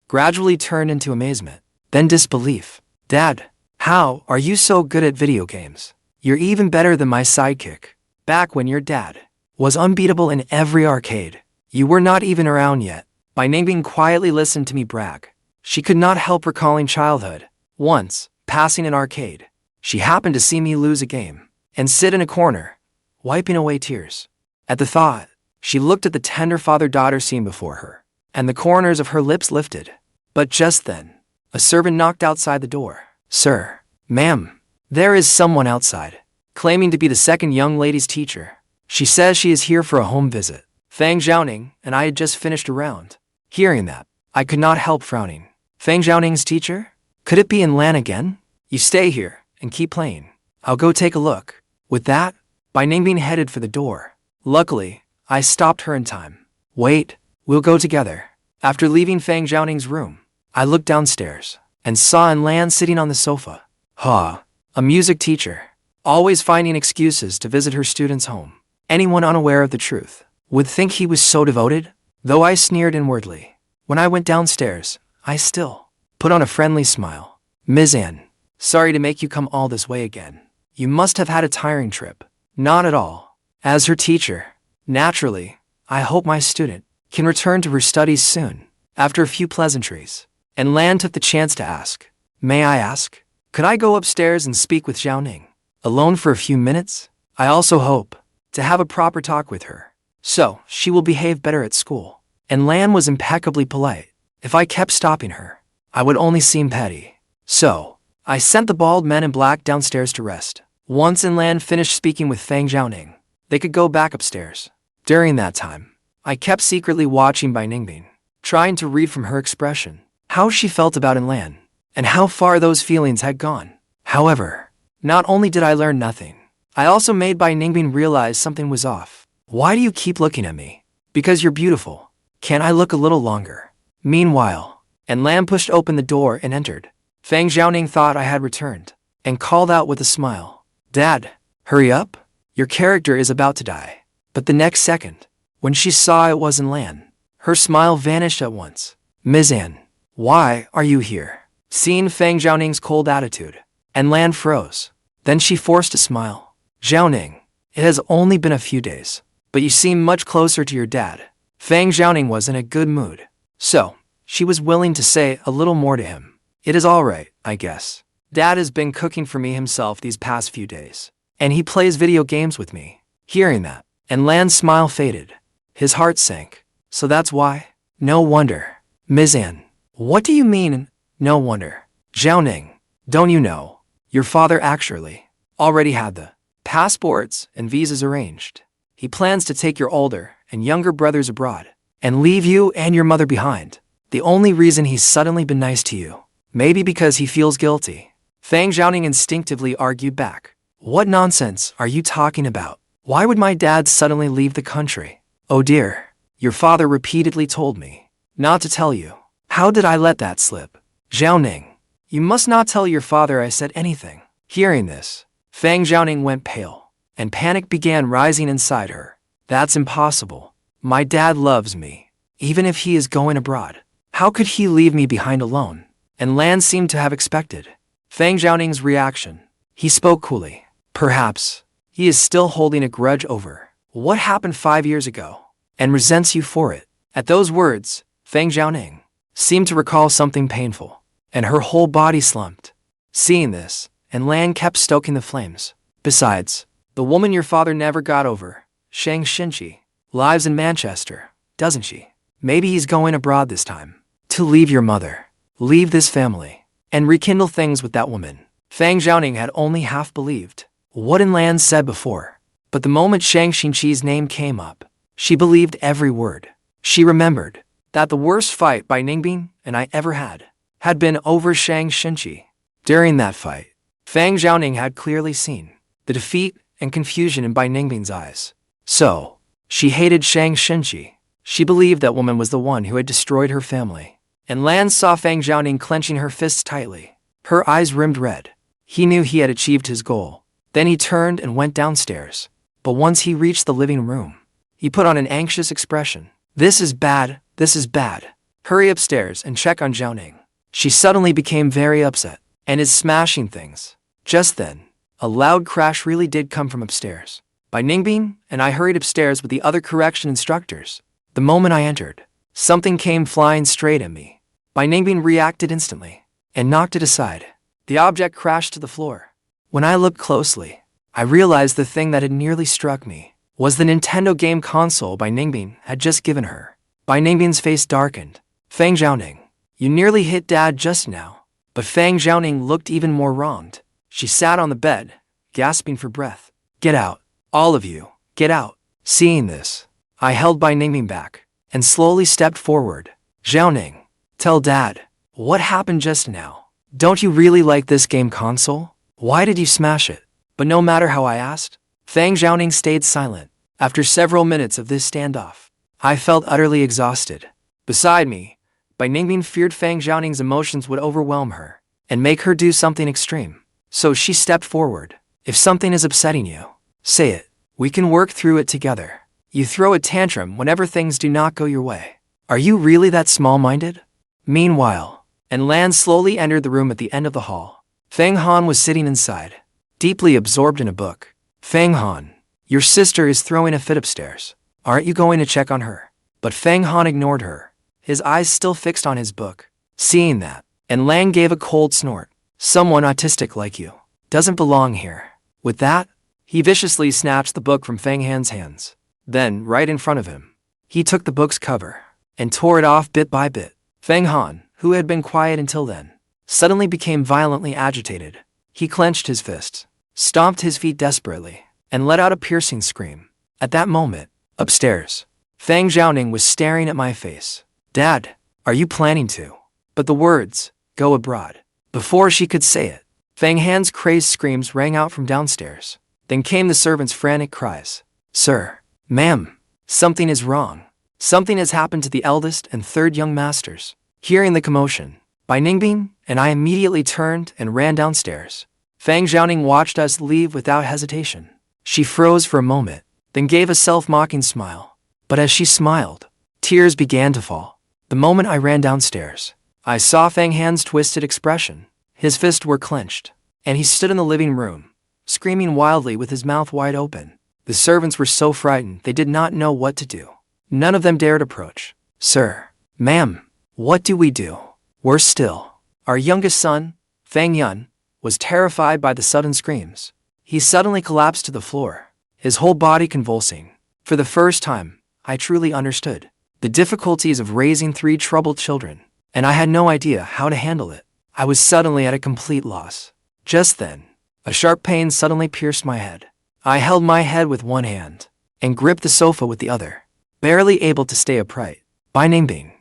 gradually turned into amazement, then disbelief. Dad, how are you so good at video games? You're even better than my sidekick. Back when your dad was unbeatable in every arcade, you were not even around yet. Bai Ningbing quietly listened to me brag. She could not help recalling childhood. Once, passing an arcade, she happened to see me lose a game and sit in a corner, wiping away tears. At the thought, she looked at the tender father-daughter scene before her, and the corners of her lips lifted. But just then, a servant knocked outside the door. Sir, ma'am, there is someone outside, claiming to be the second young lady's teacher. She says she is here for a home visit. Fang Xiaoning and I had just finished a round. Hearing that, I could not help frowning. Fang Xiaoning's teacher? Could it be in Lan again? You stay here and keep playing. I'll go take a look. With that, Bai Ningbing headed for the door. Luckily, I stopped her in time. Wait, we'll go together. After leaving Fang Xiaoning's room, I looked downstairs and saw Lan sitting on the sofa. A music teacher, always finding excuses to visit her students' home. Anyone unaware of the truth would think he was so devoted, though I sneered inwardly. When I went downstairs, I still put on a friendly smile. Ms. Anne, sorry to make you come all this way again. You must have had a tiring trip. Not at all. As her teacher, naturally, I hope my student can return to her studies soon. After a few pleasantries, and Lan took the chance to ask, May I ask, could I go upstairs and speak with Xiaoning alone for a few minutes? I also hope to have a proper talk with her, so she will behave better at school. And Lan was impeccably polite. If I kept stopping her, I would only seem petty. So, I sent the bald men in black downstairs to rest. Once Lan finished speaking with Fang Xiaoning, they could go back upstairs. During that time, I kept secretly watching Bai Ningbing, trying to read from her expression how she felt about Lan, and how far those feelings had gone. However, not only did I learn nothing, I also made Bai Ningbing realize something was off. Why do you keep looking at me? Because you're beautiful. Can't I look a little longer? Meanwhile, Lan pushed open the door and entered. Fang Xiaoning thought I had returned, and called out with a smile, Dad, hurry up, your character is about to die. But the next second, when she saw it wasn't Lan, her smile vanished at once. Ms. Anne, why are you here? Seeing Fang Xiaoning's cold attitude, Lan froze. Then she forced a smile. Xiaoning, it has only been a few days, but you seem much closer to your dad. Fang Xiaoning was in a good mood, so she was willing to say a little more to him. It is all right, I guess. Dad has been cooking for me himself these past few days, and he plays video games with me. Hearing that, and Lan's smile faded. His heart sank. So that's why? No wonder. Ms. An, what do you mean, no wonder? Xiaoning, don't you know? Your father actually already had the passports and visas arranged. He plans to take your older and younger brothers abroad and leave you and your mother behind. The only reason he's suddenly been nice to you, maybe because he feels guilty. Fang Xiaoning instinctively argued back. What nonsense are you talking about? Why would my dad suddenly leave the country? Oh dear, your father repeatedly told me not to tell you. How did I let that slip? Xiaoning, you must not tell your father I said anything. Hearing this, Fang Xiaoning went pale, and panic began rising inside her. That's impossible. My dad loves me, even if he is going abroad. How could he leave me behind alone? And Lan seemed to have expected Fang Xiaoning's reaction. He spoke coolly. Perhaps he is still holding a grudge over what happened 5 years ago and resents you for it. At those words, Fang Xiaoning seemed to recall something painful, and her whole body slumped. Seeing this, and Lan kept stoking the flames. Besides, the woman your father never got over, Shang Xinci, lives in Manchester, doesn't she? Maybe he's going abroad this time. To leave your mother, leave this family, and rekindle things with that woman. Fang Xiaoning had only half believed what Lan said before, but the moment Shang Xinci's name came up, she believed every word. She remembered that the worst fight by Ningbing and I ever had been over Shang Xinci. During that fight, Fang Xiaoning had clearly seen the defeat and confusion in Bai Ningbing's eyes. So, she hated Shang Xinci. She believed that woman was the one who had destroyed her family. And Lan saw Fang Xiaoning clenching her fists tightly. Her eyes rimmed red. He knew he had achieved his goal. Then he turned and went downstairs. But once he reached the living room, he put on an anxious expression. This is bad, this is bad. Hurry upstairs and check on Xiaoning. She suddenly became very upset and is smashing things. Just then, a loud crash really did come from upstairs. By Ningbing, and I hurried upstairs with the other correction instructors. The moment I entered, something came flying straight at me. By Ningbing reacted instantly and knocked it aside. The object crashed to the floor. When I looked closely, I realized the thing that had nearly struck me was the Nintendo game console Bai Ningbing had just given her. Bai Ningbing's face darkened. Fang Xiaoning, you nearly hit Dad just now. But Fang Xiaoning looked even more wronged. She sat on the bed, gasping for breath. Get out, all of you, get out. Seeing this, I held Bai Ningbing back and slowly stepped forward. Xiaoning, tell Dad, what happened just now? Don't you really like this game console? Why did you smash it? But no matter how I asked, Fang Xiaoning stayed silent. After several minutes of this standoff, I felt utterly exhausted. Beside me, Bai Ningbing feared Fang Xiaoning's emotions would overwhelm her and make her do something extreme. So she stepped forward. If something is upsetting you, say it. We can work through it together. You throw a tantrum whenever things do not go your way. Are you really that small-minded? Meanwhile, and Lan slowly entered the room at the end of the hall. Fang Han was sitting inside, deeply absorbed in a book. Fang Han, your sister is throwing a fit upstairs. Aren't you going to check on her? But Fang Han ignored her, his eyes still fixed on his book. Seeing that, and Lan gave a cold snort. Someone autistic like you doesn't belong here. With that, he viciously snatched the book from Fang Han's hands. Then, right in front of him, he took the book's cover and tore it off bit by bit. Fang Han, who had been quiet until then, suddenly became violently agitated. He clenched his fists, stomped his feet desperately, and let out a piercing scream. At that moment, upstairs, Fang Xiaoning was staring at my face. Dad, are you planning to? But the words, go abroad. Before she could say it, Fang Han's crazed screams rang out from downstairs. Then came the servants' frantic cries. Sir, ma'am, something is wrong. Something has happened to the eldest and third young masters. Hearing the commotion, Bai Ningbing and I immediately turned and ran downstairs. Fang Xiaoning watched us leave without hesitation. She froze for a moment, then gave a self-mocking smile. But as she smiled, tears began to fall. The moment I ran downstairs, I saw Fang Han's twisted expression. His fists were clenched, and he stood in the living room, screaming wildly with his mouth wide open. The servants were so frightened they did not know what to do. None of them dared approach. Sir, ma'am, what do we do? Worse still, our youngest son, Fang Yuan, was terrified by the sudden screams. He suddenly collapsed to the floor, his whole body convulsing. For the first time, I truly understood the difficulties of raising 3 troubled children, and I had no idea how to handle it. I was suddenly at a complete loss. Just then, a sharp pain suddenly pierced my head. I held my head with one hand and gripped the sofa with the other, barely able to stay upright. By Ningbing.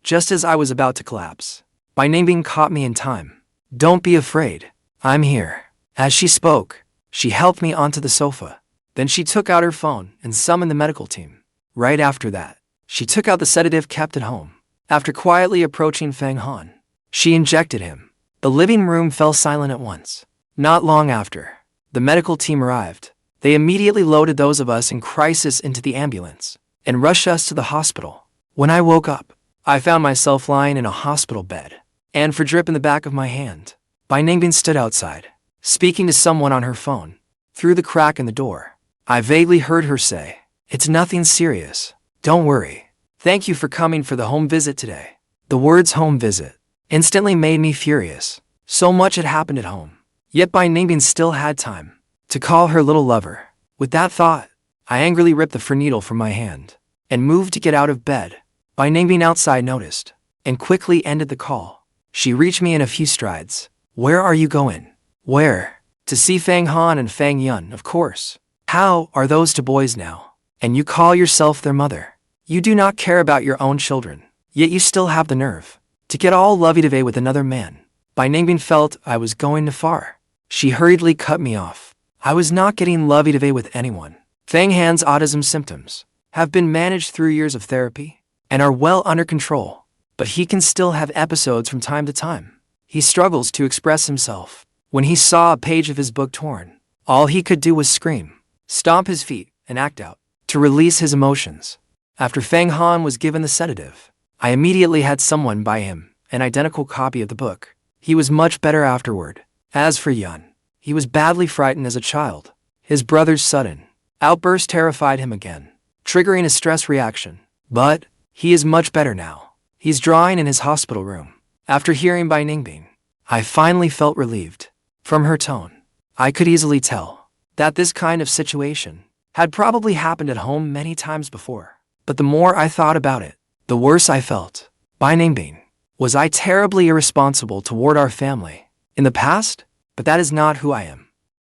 Just as I was about to collapse, By Ningbing caught me in time. Don't be afraid. I'm here. As she spoke, she helped me onto the sofa. Then she took out her phone and summoned the medical team. Right after that, she took out the sedative kept at home. After quietly approaching Fang Han, she injected him. The living room fell silent at once. Not long after, the medical team arrived. They immediately loaded those of us in crisis into the ambulance and rushed us to the hospital. When I woke up, I found myself lying in a hospital bed, and for drip in the back of my hand. Bai Ningbing stood outside, speaking to someone on her phone. Through the crack in the door, I vaguely heard her say, "It's nothing serious. Don't worry. Thank you for coming for the home visit today." The words home visit instantly made me furious. So much had happened at home. Yet Bai Ningbing still had time to call her little lover. With that thought, I angrily ripped the needle from my hand and moved to get out of bed. Bai Ningbing outside noticed and quickly ended the call. She reached me in a few strides. "Where are you going?" "Where?" "To see Fang Han and Fang Yuan, of course. How are those 2 boys now? And you call yourself their mother? You do not care about your own children, yet you still have the nerve to get all lovey-dovey with another man." Bai Ningbing felt I was going too far. She hurriedly cut me off. I was not getting lovey-dovey with anyone. Fang Han's autism symptoms have been managed through years of therapy and are well under control, but he can still have episodes from time to time. He struggles to express himself. When he saw a page of his book torn, all he could do was scream, stomp his feet, and act out to release his emotions. After Fang Han was given the sedative, I immediately had someone buy him an identical copy of the book. He was much better afterward. As for Yuan, he was badly frightened as a child. His brother's sudden outburst terrified him again, triggering a stress reaction. But he is much better now. He's drawing in his hospital room. After hearing Bai Ningbing, I finally felt relieved. From her tone, I could easily tell that this kind of situation had probably happened at home many times before. But the more I thought about it, the worse I felt. Bai Ningbing, was I terribly irresponsible toward our family in the past? But that is not who I am.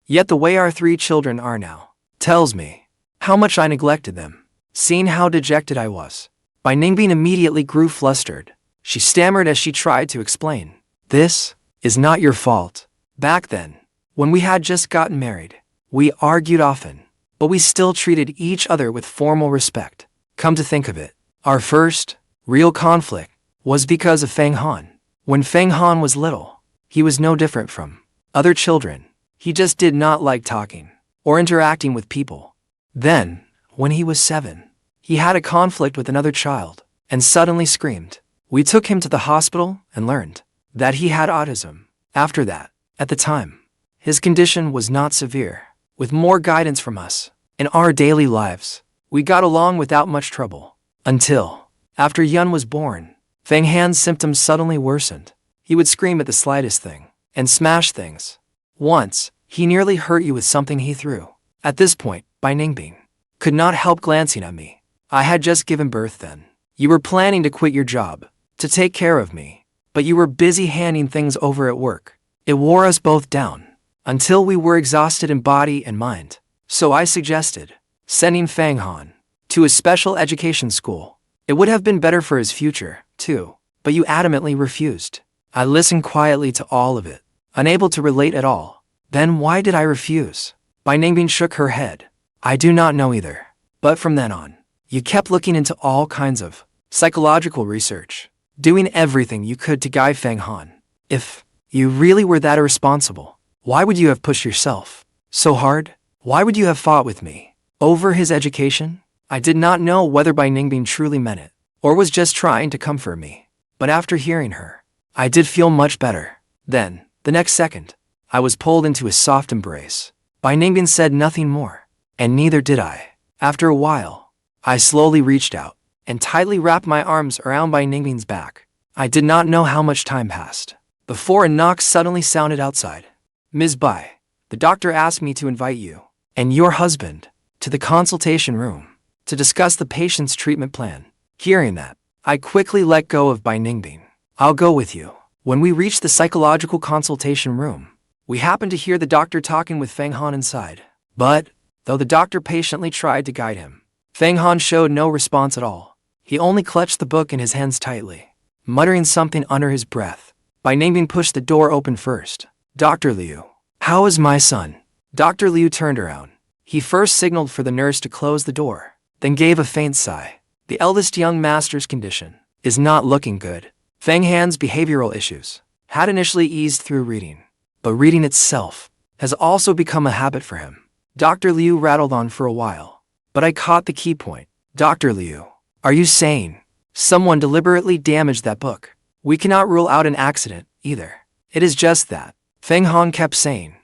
Yet the way our 3 children are now tells me how much I neglected them. Seeing how dejected I was, Bai Ningbing immediately grew flustered. She stammered as she tried to explain. "This is not your fault. Back then, when we had just gotten married, we argued often, but we still treated each other with formal respect. Come to think of it, our first real conflict was because of Fang Han. When Fang Han was little, he was no different from other children. He just did not like talking or interacting with people. Then, when he was 7, he had a conflict with another child and suddenly screamed. We took him to the hospital and learned that he had autism. After that, at the time, his condition was not severe. With more guidance from us in our daily lives, we got along without much trouble. Until, after Yun was born, Fang Han's symptoms suddenly worsened. He would scream at the slightest thing and smash things. Once, he nearly hurt you with something he threw. At this point, Bai Ningbing could not help glancing at me. I had just given birth then. You were planning to quit your job to take care of me, but you were busy handing things over at work. It wore us both down until we were exhausted in body and mind. So I suggested sending Fang Han to a special education school. It would have been better for his future, too, but you adamantly refused. I listened quietly to all of it, unable to relate at all. Then why did I refuse? Bai Ningbing shook her head. I do not know either. But from then on, you kept looking into all kinds of psychological research, doing everything you could to guide Fang Han. If you really were that irresponsible, why would you have pushed yourself so hard? Why would you have fought with me over his education? I did not know whether Bai Ningbing truly meant it or was just trying to comfort me. But after hearing her, I did feel much better. Then, the next second, I was pulled into a soft embrace. Bai Ningbing said nothing more, and neither did I. After a while, I slowly reached out and tightly wrapped my arms around Bai Ningbing's back. I did not know how much time passed before a knock suddenly sounded outside. Ms. Bai, the doctor asked me to invite you and your husband to the consultation room to discuss the patient's treatment plan. Hearing that, I quickly let go of Bai Ningbing. I'll go with you. When we reached the psychological consultation room, we happened to hear the doctor talking with Fang Han inside. But, though the doctor patiently tried to guide him, Fang Han showed no response at all. He only clutched the book in his hands tightly, muttering something under his breath. Bai Ningbing pushed the door open first. Dr. Liu, how is my son? Dr. Liu turned around. He first signaled for the nurse to close the door, then gave a faint sigh. The eldest young master's condition is not looking good. Fang Han's behavioral issues had initially eased through reading, but reading itself has also become a habit for him. Dr. Liu rattled on for a while, but I caught the key point. Dr. Liu, are you saying someone deliberately damaged that book? We cannot rule out an accident, either. It is just that. Fang Han kept saying,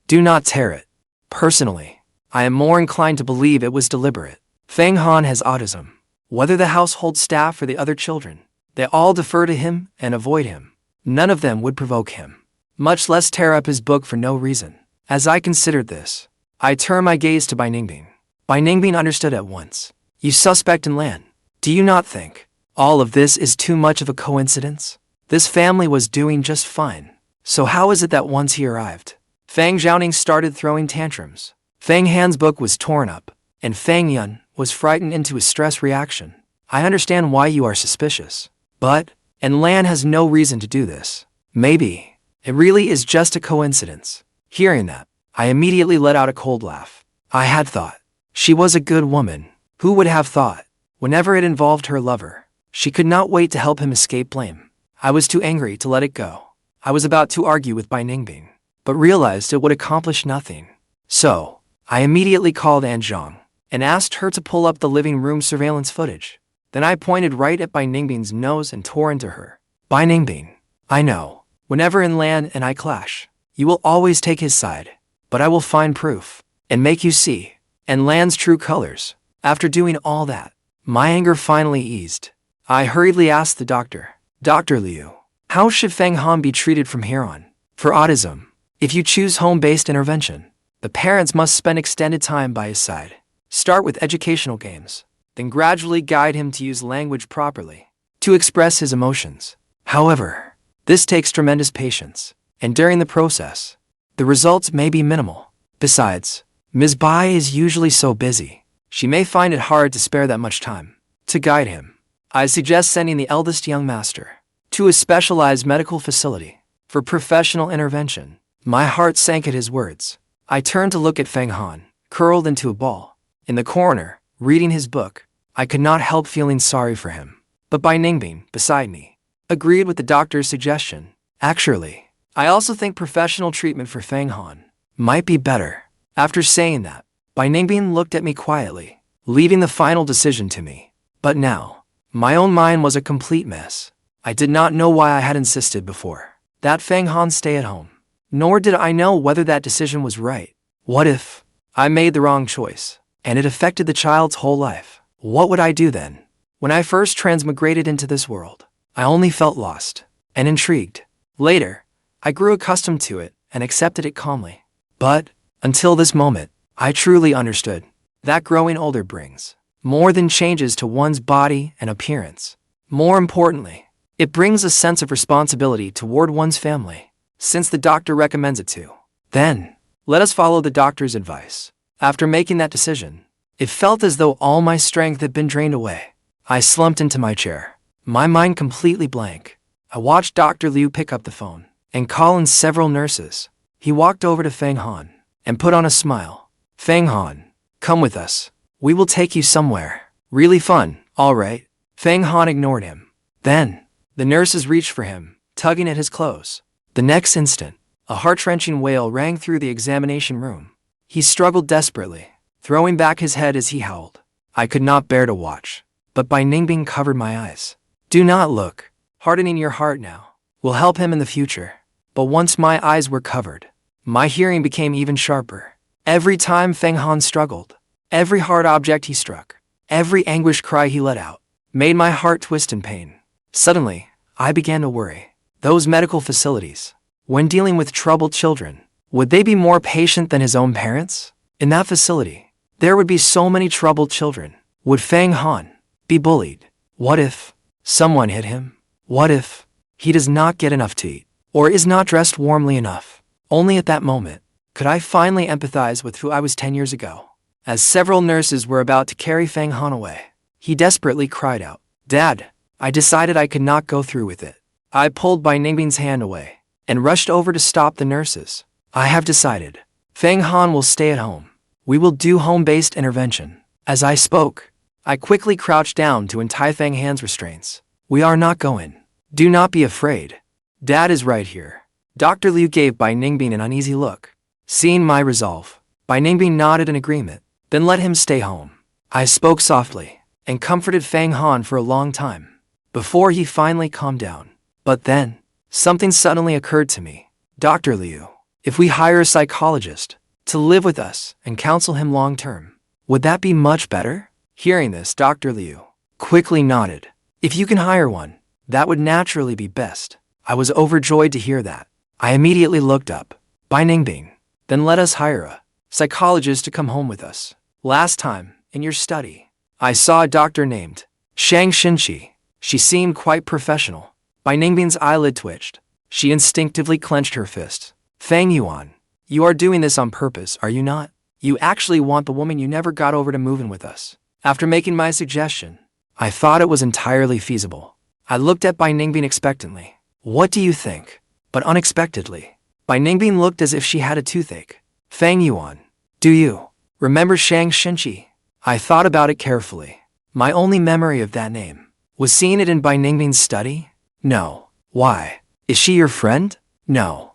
do not tear it. Personally, I am more inclined to believe it was deliberate. Fang Han has autism. Whether the household staff or the other children, they all defer to him and avoid him. None of them would provoke him, much less tear up his book for no reason. As I considered this, I turned my gaze to Bai Ningbing. Bai Ningbing understood at once. You suspect in Lan. Do you not think all of this is too much of a coincidence? This family was doing just fine. So how is it that once he arrived, Fang Xiaoning started throwing tantrums? Fang Han's book was torn up, and Fang Yuan was frightened into a stress reaction. I understand why you are suspicious, but, and Lan has no reason to do this. Maybe it really is just a coincidence. Hearing that, I immediately let out a cold laugh. I had thought she was a good woman. Who would have thought? Whenever it involved her lover, she could not wait to help him escape blame. I was too angry to let it go. I was about to argue with Bai Ningbing, but realized it would accomplish nothing. So, I immediately called An Zhang and asked her to pull up the living room surveillance footage. Then I pointed right at Bai Ningbing's nose and tore into her. Bai Ningbing, I know, whenever in Lan and I clash, you will always take his side, but I will find proof and make you see and Lan's true colors. After doing all that, my anger finally eased. I hurriedly asked the doctor, Dr. Liu, how should Fang Han be treated from here on? For autism, if you choose home-based intervention, the parents must spend extended time by his side. Start with educational games, then gradually guide him to use language properly, to express his emotions. However, this takes tremendous patience, and during the process, the results may be minimal. Besides, Ms. Bai is usually so busy, she may find it hard to spare that much time to guide him. I suggest sending the eldest young master to a specialized medical facility for professional intervention. My heart sank at his words. I turned to look at Fang Han, curled into a ball in the corner, reading his book. I could not help feeling sorry for him. But Bai Ningbing, beside me, agreed with the doctor's suggestion. Actually, I also think professional treatment for Fang Han might be better. After saying that, Bai Ningbing looked at me quietly, leaving the final decision to me. But now, my own mind was a complete mess. I did not know why I had insisted before that Fang Han stay at home, nor did I know whether that decision was right. What if I made the wrong choice, and it affected the child's whole life? What would I do then? When I first transmigrated into this world, I only felt lost and intrigued. Later, I grew accustomed to it and accepted it calmly. But, until this moment, I truly understood that growing older brings more than changes to one's body and appearance. More importantly, it brings a sense of responsibility toward one's family, since the doctor recommends it to. Then, let us follow the doctor's advice. After making that decision, it felt as though all my strength had been drained away. I slumped into my chair, my mind completely blank. I watched Dr. Liu pick up the phone and call in several nurses. He walked over to Fang Han and put on a smile. Fang Han, come with us. We will take you somewhere really fun, all right? Fang Han ignored him. Then, the nurses reached for him, tugging at his clothes. The next instant, a heart-wrenching wail rang through the examination room. He struggled desperately, throwing back his head as he howled. I could not bear to watch, but Bai Ningbing covered my eyes. Do not look. Hardening your heart now will help him in the future. But once my eyes were covered, My hearing became even sharper. Every time Fang Han struggled, every hard object he struck, every anguished cry he let out, made my heart twist in pain. Suddenly, I began to worry. Those medical facilities, when dealing with troubled children, would they be more patient than his own parents? In that facility, there would be so many troubled children. Would Fang Han be bullied? What if someone hit him? What if he does not get enough to eat, or is not dressed warmly enough? Only at that moment could I finally empathize with who I was 10 years ago. As several nurses were about to carry Fang Han away, he desperately cried out, "Dad!" I decided I could not go through with it. I pulled Bai Ningbing's hand away and rushed over to stop the nurses. I have decided. Fang Han will stay at home. We will do home-based intervention. As I spoke, I quickly crouched down to untie Fang Han's restraints. We are not going. Do not be afraid. Dad is right here. Dr. Liu gave Bai Ningbing an uneasy look. Seeing my resolve, Bai Ningbing nodded in agreement. Then let him stay home. I spoke softly and comforted Fang Han for a long time before he finally calmed down. But then, something suddenly occurred to me. Dr. Liu, if we hire a psychologist to live with us and counsel him long-term, would that be much better? Hearing this, Dr. Liu quickly nodded. If you can hire one, that would naturally be best. I was overjoyed to hear that. I immediately looked up. Bai Ningbing, then let us hire a psychologist to come home with us. Last time, in your study, I saw a doctor named Shang Xinci. She seemed quite professional. Bai Ningbing's eyelid twitched. She instinctively clenched her fist. Fang Yuan, you are doing this on purpose, are you not? You actually want the woman you never got over to move in with us. After making my suggestion, I thought it was entirely feasible. I looked at Bai Ningbing expectantly. What do you think? But unexpectedly, Bai Ningbing looked as if she had a toothache. Fang Yuan, do you remember Shang Xinci? I thought about it carefully. My only memory of that name was seeing it in Bai Ningbing's study. No. Why? Is she your friend? No.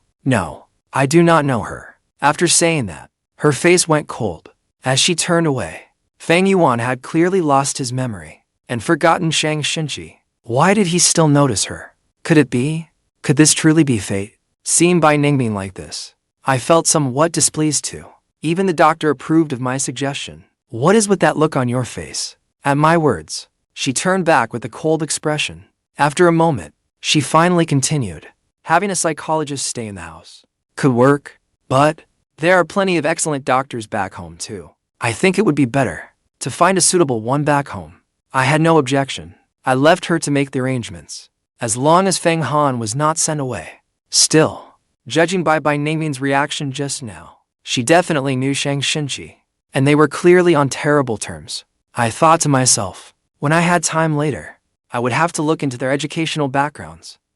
I do not know her. After saying that, her face went cold. As she turned away, Fang Yuan had clearly lost his memory and forgotten Shang Xinci. Why did he still notice her? Could it be? Could this truly be fate? Seeing Bai Ningbing like this, I felt somewhat displeased too. Even the doctor approved of my suggestion. What is with that look on your face? At my words, she turned back with a cold expression. After a moment, she finally continued. Having a psychologist stay in the house could work, but there are plenty of excellent doctors back home too. I think it would be better to find a suitable one back home. I had no objection. I left her to make the arrangements, as long as Fang Han was not sent away. Still, judging by Bai Ningbing's reaction just now, she definitely knew Shang Xinci, and they were clearly on terrible terms. I thought to myself, when I had time later, I would have to look into their educational backgrounds.